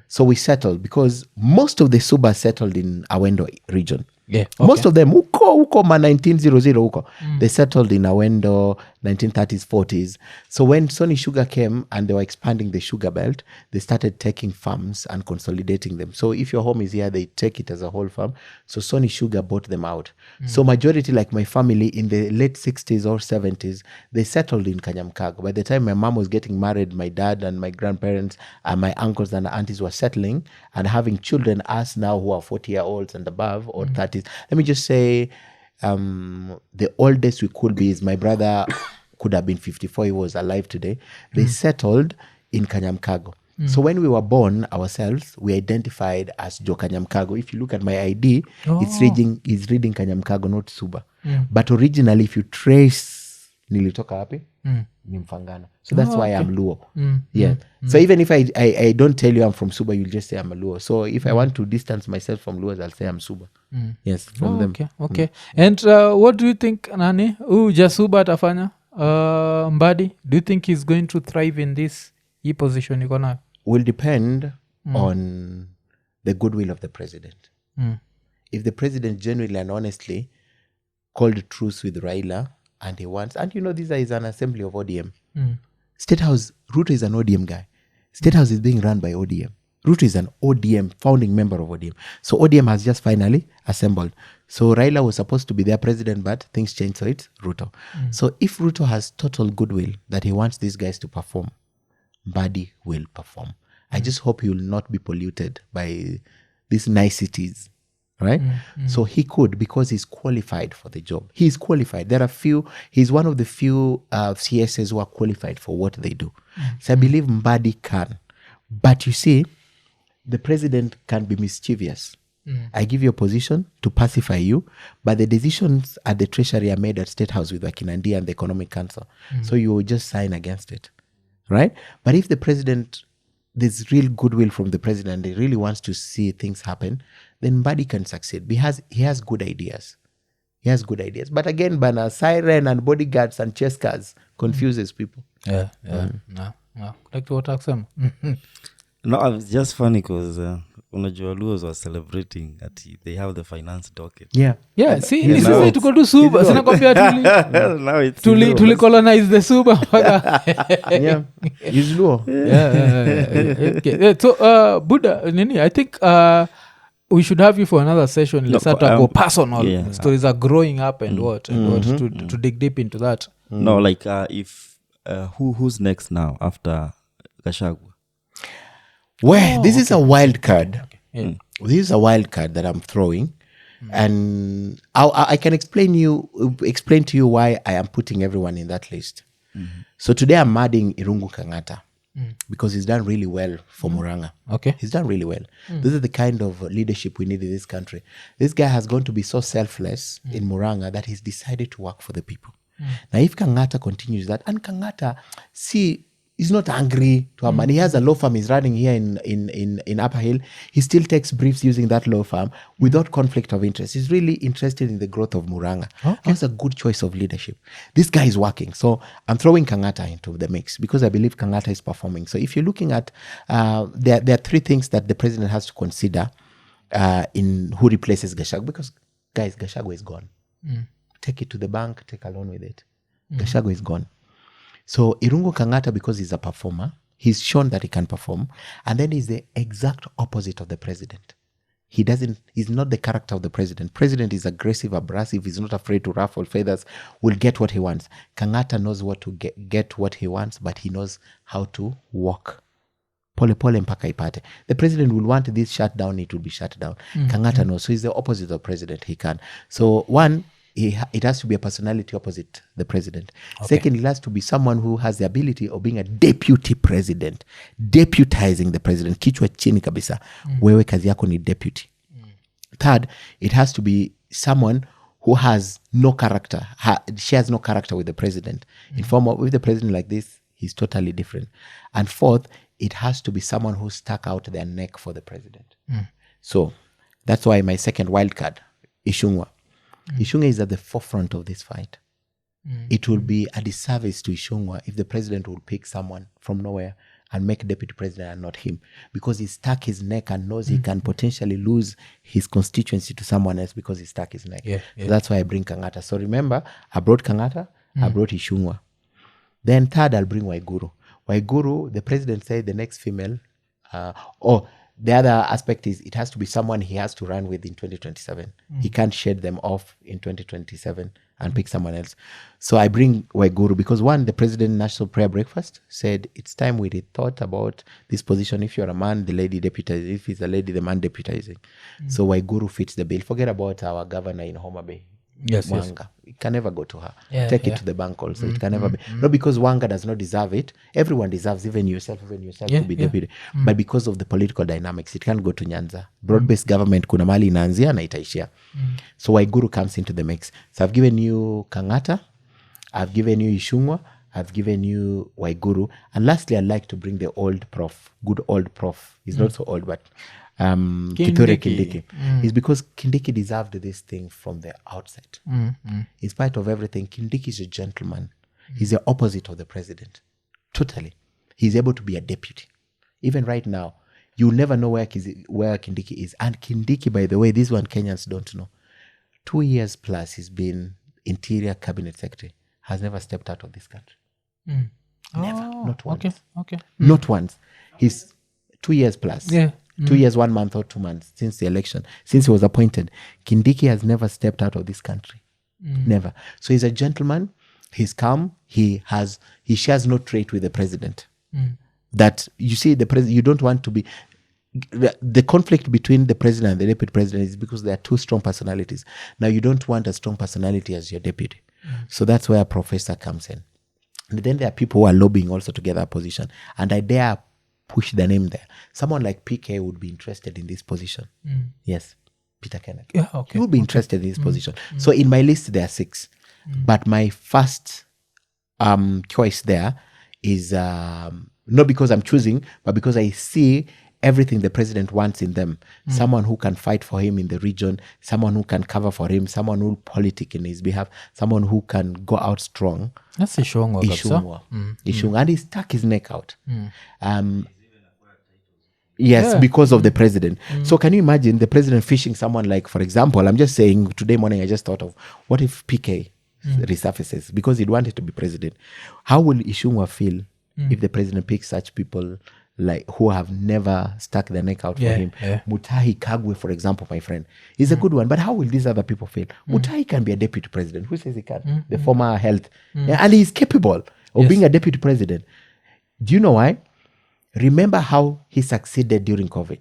So we settled because most of the Suba settled in Awendo region. Yeah, okay. Most of them, uko ma 1900 uko. They settled in Awendo, 1930s, 40s. So when Sony Sugar came and they were expanding the sugar belt, they started taking farms and consolidating them. So if your home is here, they take it as a whole farm. So Sony Sugar bought them out. So majority, like my family, in the late 60s or 70s, they settled in Kanyamkago. By the time my mom was getting married, my dad and my grandparents and my uncles and aunties were settling and having children, us now who are 40-year-olds and above or 30s. Let me just say, the oldest we could be is my brother could have been 54. He was alive today. They settled in Kanyamkago. So when we were born ourselves, we identified as Jo Kanyamkago. If you look at my ID, it's reading Kanyamkago, not Suba. But originally, if you trace nilitoka wapi, ni Mfangano. So that's why I'm Luo. So even if I don't tell you I'm from Suba, you'll just say I'm a Luo. So if I want to distance myself from Luos, I'll say I'm Suba. Yes, from them. Okay. And what do you think, Nani? Jasuba atafanya? Mbadi, do you think he's going to thrive in this position you're gonna? Will depend on the goodwill of the president. If the president genuinely and honestly called truce with Raila and he wants, and this is an assembly of ODM. State House, Ruto is an ODM guy. State House is being run by ODM. Ruto is an ODM, founding member of ODM. So ODM has just finally assembled. So Raila was supposed to be their president, but things changed, so it's Ruto. So if Ruto has total goodwill that he wants these guys to perform, Mbadi will perform. I just hope he will not be polluted by these niceties, right? So he could, because he's qualified for the job. He's qualified. There are he's one of the few CSs who are qualified for what they do. So I believe Mbadi can. But you see, the president can be mischievous. I give you a position to pacify you, but the decisions at the treasury are made at State House with Wakinandi and the Economic Council. So you will just sign against it, right? But if the president, there's real goodwill from the president, he really wants to see things happen, then Mbadi can succeed. He has good ideas. He has good ideas. But again, Bana, siren and bodyguards and chess cars confuses people. Yeah. Like to what Aksam? No, it's just funny because unajua Luos were celebrating that they have the finance docket. Yeah, see, nisisi tuko tu suba. Sina kwambia tuli-colonize the suba. Yeah, use Luo. Okay. So, Buddha, Nini, I think we should have you for another session. Let's start to go personal. Yeah. Stories are growing up and what to dig deep into that. No, like if who's next now after Gachagua? Well, this is a wild card. Okay. This is a wild card that I'm throwing. And I can explain to you why I am putting everyone in that list. So today I'm adding Irungu Kangata because he's done really well for Murang'a. Okay. He's done really well. This is the kind of leadership we need in this country. This guy has gone to be so selfless in Murang'a that he's decided to work for the people. Now, if Kangata continues that, and Kangata, he's not angry to have money. He has a law firm he's running here in Upper Hill. He still takes briefs using that law firm without conflict of interest. He's really interested in the growth of Murang'a. Okay. That's a good choice of leadership. This guy is working. So I'm throwing Kangata into the mix because I believe Kangata is performing. So if you're looking at, there are three things that the president has to consider in who replaces Gachagua. Because, guys, Gachagua is gone. Take it to the bank, take a loan with it. Gachagua is gone. So Irungu Kangata, because he's a performer, he's shown that he can perform, and then he's the exact opposite of the president. He's not the character of the president. President is aggressive, abrasive, he's not afraid to ruffle feathers, will get what he wants. Kangata knows what to get what he wants, but he knows how to walk. Pole pole mpaka ipate. The president will want this shut down, it will be shut down. Kangata knows. So he's the opposite of the president. He can. So one, it has to be a personality opposite the president. Okay. Second, it has to be someone who has the ability of being a deputy president, deputizing the president. Kichwa chini kabisa. Wewe kazi yako ni deputy. Third, it has to be someone who has no character, shares no character with the president. In form of, with the president like this, he's totally different. And fourth, it has to be someone who stuck out their neck for the president. So that's why my second wild card, Ishungwa. Ishungwa is at the forefront of this fight. It will be a disservice to Ishungwa if the president will pick someone from nowhere and make deputy president and not him, because he stuck his neck and knows he can potentially lose his constituency to someone else because he stuck his neck. So that's why I bring Kangata. So remember, I brought Kangata, I brought Ishungwa. Then third, I'll bring Waiguru. Waiguru, the president said the next female, the other aspect is it has to be someone he has to run with in 2027. He can't shed them off in 2027 and pick someone else. So I bring Waiguru because one, the president National Prayer Breakfast said it's time we thought about this position. If you're a man, the lady deputizing. If it's a lady, the man deputizing. So Waiguru fits the bill. Forget about our governor in Homa Bay. Wanga. It can never go to her. Take it to the bank also. It can never be. Not because Wanga does not deserve it. Everyone deserves, even yourself to be deputy. But because of the political dynamics, it can't go to Nyanza. Broad-based government, kuna mali inaanzia na itaishia. So Waiguru comes into the mix. So I've given you Kangata, I've given you Ishungwa, I've given you Waiguru. And lastly, I'd like to bring the old prof, good old prof. He's not so old, but Kithure Kindiki. It's because Kindiki deserved this thing from the outset. In spite of everything, Kindiki is a gentleman. He's the opposite of the president. Totally. He's able to be a deputy. Even right now, you'll never know where Kindiki is. And Kindiki, by the way, this one Kenyans don't know. 2 years plus he's been Interior Cabinet Secretary. Has never stepped out of this country. Never. Not once. Okay. Not once. He's 2 years plus. Yeah. 2 years, 1 month or 2 months since the election, since he was appointed. Kindiki has never stepped out of this country. Never. So he's a gentleman. He's calm. He shares no trait with the president. That you see, the president, you don't want to be. The conflict between the president and the deputy president is because there are two strong personalities. Now you don't want a strong personality as your deputy. So that's where a professor comes in. And then there are people who are lobbying also to get that position. And I dare push the name there. Someone like PK would be interested in this position. Yes, Peter Kenneth. Yeah, okay. He would be interested in this position. So in my list, there are 6. But my first choice there is not because I'm choosing, but because I see everything the president wants in them. Someone who can fight for him in the region, someone who can cover for him, someone who will politic in his behalf, someone who can go out strong. That's Ishungwa. Ishungwa. And he stuck his neck out. Yes, because of the president. So can you imagine the president fishing someone like, for example, I'm just saying, today morning I just thought of, what if PK resurfaces? Because he'd wanted to be president. How will Ishungwa feel if the president picks such people like who have never stuck their neck out for him? Mutahi Kagwe, for example, my friend, is a good one. But how will these other people feel? Mutahi can be a deputy president. Who says he can? The former health. And he's capable of being a deputy president. Do you know why? Remember how he succeeded during COVID.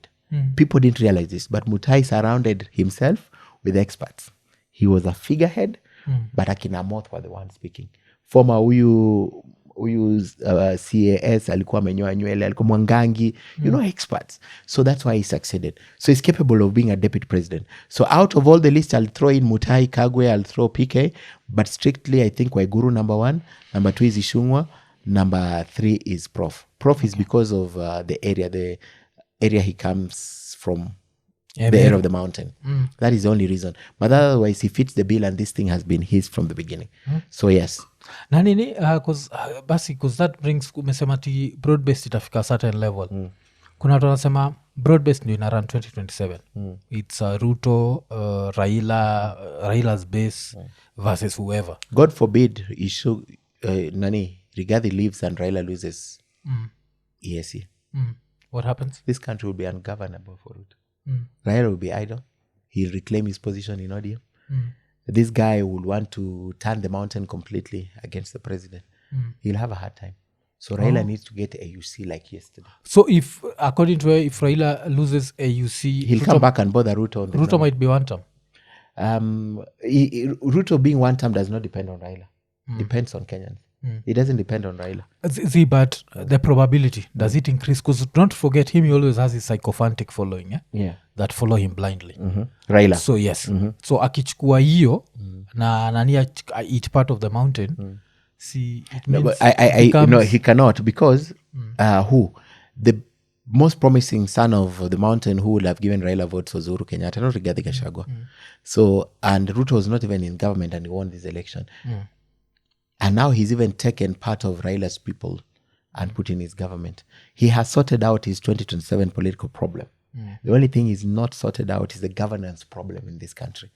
People didn't realize this, but Mutahi surrounded himself with experts. He was a figurehead, but akina Moth were the ones speaking. Former huyu CAS alikuwa amenyoa nywele, alikuwa Mwangangi, experts. So that's why he succeeded. So he's capable of being a deputy president. So out of all the list, I'll throw in Mutahi Kagwe, I'll throw PK, but strictly I think Waiguru number 1, number 2 is Ishungwa, number 3 is Prof. Prof is because of the area he comes from. The area of the mountain. That is the only reason. But otherwise, he fits the bill and this thing has been his from the beginning. So yes. Na nini, because that brings, umesema ti broad-based itafika a certain level. Kuna watu wanasema broad-based ndio ina run 2027. It's Ruto, Raila's base versus whoever. God forbid Rigathi leaves and Raila loses EAC. What happens? This country will be ungovernable for Ruto. Raila will be idle. He'll reclaim his position in ODM. This guy will want to turn the mountain completely against the president. He'll have a hard time. So Raila needs to get AUC like yesterday. So if, according to her, if Raila loses AUC... He'll come back and bother Ruto on the Ruto might be one term. Ruto being one term does not depend on Raila. Depends on Kenyans. It doesn't depend on Raila. See, but the probability, does it increase? Because don't forget, he always has his sycophantic following, that follow him blindly. Raila. So yes. So akichukua hiyo na nani each part of the mountain, see, it means no, he cannot, because the most promising son of the mountain who would have given Raila votes was Uhuru Kenyatta, not Rigathi Gachagua. So, and Ruto was not even in government and he won this election. And now he's even taken part of Raila's people and put in his government. He has sorted out his 2027 political problem. The only thing he's not sorted out is the governance problem in this country.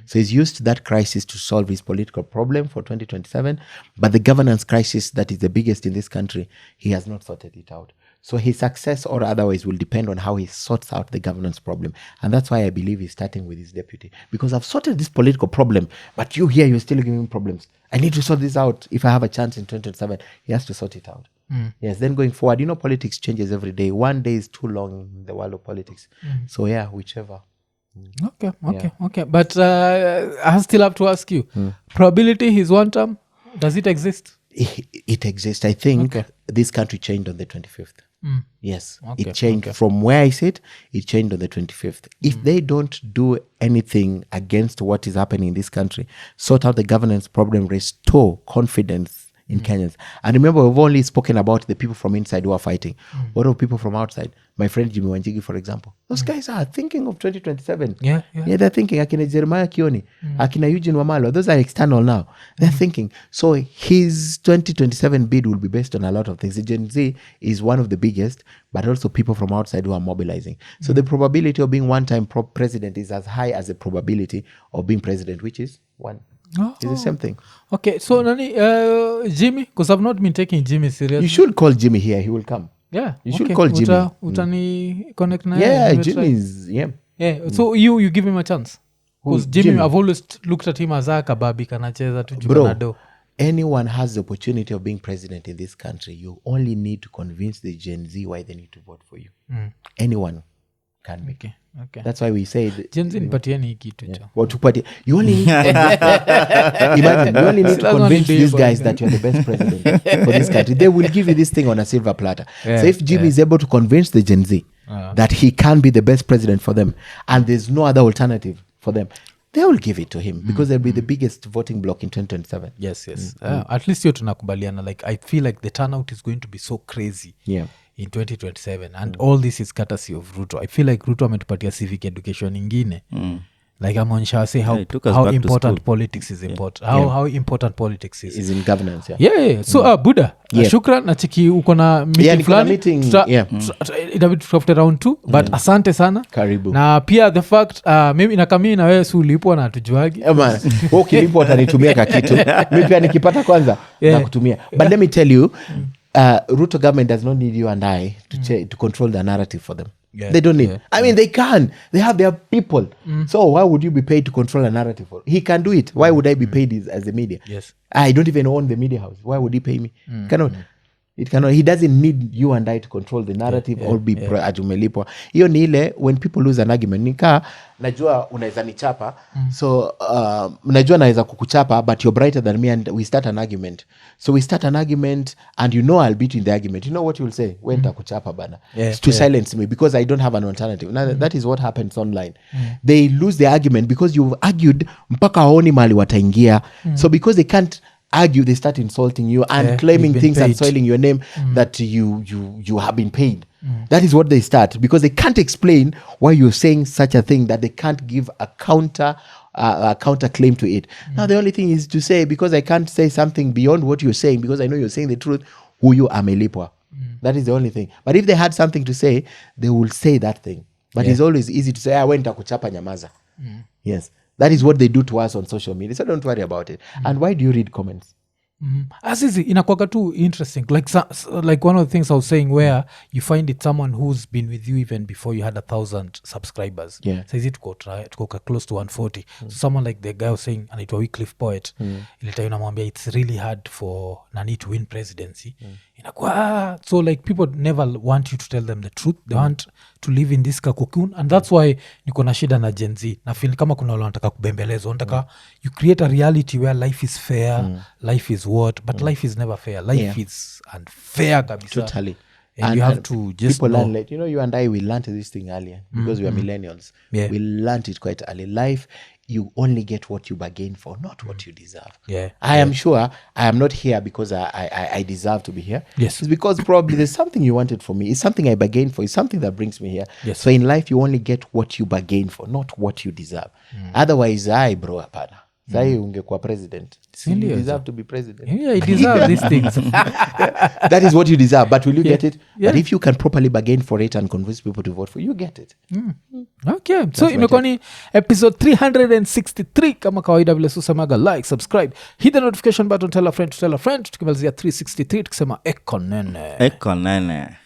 So he's used that crisis to solve his political problem for 2027. But the governance crisis that is the biggest in this country, he has not sorted it out. So his success or otherwise will depend on how he sorts out the governance problem. And that's why I believe he's starting with his deputy. Because I've sorted this political problem, but you here, you're still giving me problems. I need to sort this out. If I have a chance in 2027, he has to sort it out. Yes, then going forward, politics changes every day. One day is too long in the world of politics. So yeah, whichever. Okay. But I still have to ask you, probability is one term? Does it exist? It exists. I think this country changed on the 25th. Yes, it changed from where I sit. It changed on the 25th. If they don't do anything against what is happening in this country, sort out the governance problem, restore confidence in Kenyans. And remember, we've only spoken about the people from inside who are fighting. What of people from outside? My friend Jimmy Wanjigi, for example. Those guys are thinking of 2027. Yeah, they're thinking. Akina Jeremiah Kioni, Akina Eugene Wamalo. Those are external now. They're thinking. So his 2027 bid will be based on a lot of things. The Gen Z is one of the biggest, but also people from outside who are mobilizing. So the probability of being one-time president is as high as the probability of being president, which is one. It's the same thing. Okay, so Nani, Jimmy, because I've not been taking Jimmy serious. You should call Jimmy here. He will come. Yeah, You should call Jimmy. Utani connect na Yeah, Jimmy is So you give him a chance. Because Jimmy, I've always looked at him as a kababi kanacheza tu juganado. Anyone has the opportunity of being president in this country, you only need to convince the Gen Z why they need to vote for you. Anyone can be. Okay. That's why we say Gen Z nipatieni kitu cha. You only need imagine, you only need to convince these guys that you're the best president for this country. They will give you this thing on a silver platter. So if Jimmy is able to convince the Gen Z that he can be the best president for them and there's no other alternative for them, they will give it to him because they'll be the biggest voting bloc in 2027. Yes. At least hiyo tunakubaliana. Like I feel like the turnout is going to be so crazy in 2027 and all this is courtesy of Ruto. I feel like Ruto ametupatia civic education ingine. Like I'm on shall say how important politics is important. How important politics is in governance. So Buddha, shukran na chiki uko na meeting fulani. Itabidi tutafute round 2 but asante sana. Karibu. Na pia the fact mimi nakamii na wewe si ulipwa na tujuagi. Ukilipwa utanitumia kakitu. Mimi pia nikipata kwanza na kutumia. But let me tell you, Ruto government does not need you and I to control the narrative for them. They don't need. I mean, they can. They have their people. So why would you be paid to control a narrative? He can do it. Why would I be paid as the media? Yes. I don't even own the media house. Why would he pay me? Cannot. It cannot. He doesn't need you and I to control the narrative or be ajumelipwa. Hiyo ni ile when people lose an argument. Nika najua unaweza nichapa. So najua naweza kukuchapa but you're brighter than me and we start an argument. So we start an argument and you know I'll beat you in the argument. You know what you'll say? When takuchapa bana. To silence me because I don't have an alternative. Now that is what happens online. They lose the argument because you've argued mpaka waoni mali wataingia. So because they can't argue, they start insulting you and claiming things paid. And soiling your name that you have been paid. That is what they start because they can't explain why you're saying such a thing that they can't give a counter claim to it. Now the only thing is to say, because I can't say something beyond what you're saying because I know you're saying the truth, huyu amelipwa. That is the only thing. But if they had something to say, they will say that thing. But it's always easy to say, wenda kuchapa nyamaza. Yes. That is what they do to us on social media. So don't worry about it. And why do you read comments? Asizi inakuwaga too interesting like one of the things I was saying where you find it someone who's been with you even before you had 1,000 subscribers. Saizi tuko close to 140. So someone like the guy was saying anaitwa Wycliffe Poet ilita unamwambia it's really hard for Nani to win presidency. Inakuwa so like people never want you to tell them the truth. They want to live in this cocoon and that's why niko na shida na Gen Z. Na feel kama kuna wale wanataka kubembelezwa, wanataka you create a reality where life is fair, life is what, but life is never fair. Life is unfair kabisa. Totally. And you have to just people know. Learn late. You know, you and I, we learned this thing earlier because we are millennials. We learned it quite early. Life, you only get what you bargain for, not what you deserve. I am sure I am not here because I deserve to be here. Yes. It's because probably there's something you wanted for me. It's something I bargained for. It's something that brings me here. Yes. So in life, you only get what you bargain for, not what you deserve. Otherwise, bro, apana. Sai ungekuwa president. You deserve to be president. I deserve these things. That is what you deserve. But will you get it? But if you can properly bargain for it and convince people to vote for you, you get it. Okay. So imekuwa ni episode 363 kama kawaida vile susemaga like, subscribe, hit the notification button, tell a friend to tell a friend. Tukimalizia 363 tukisema ekonene.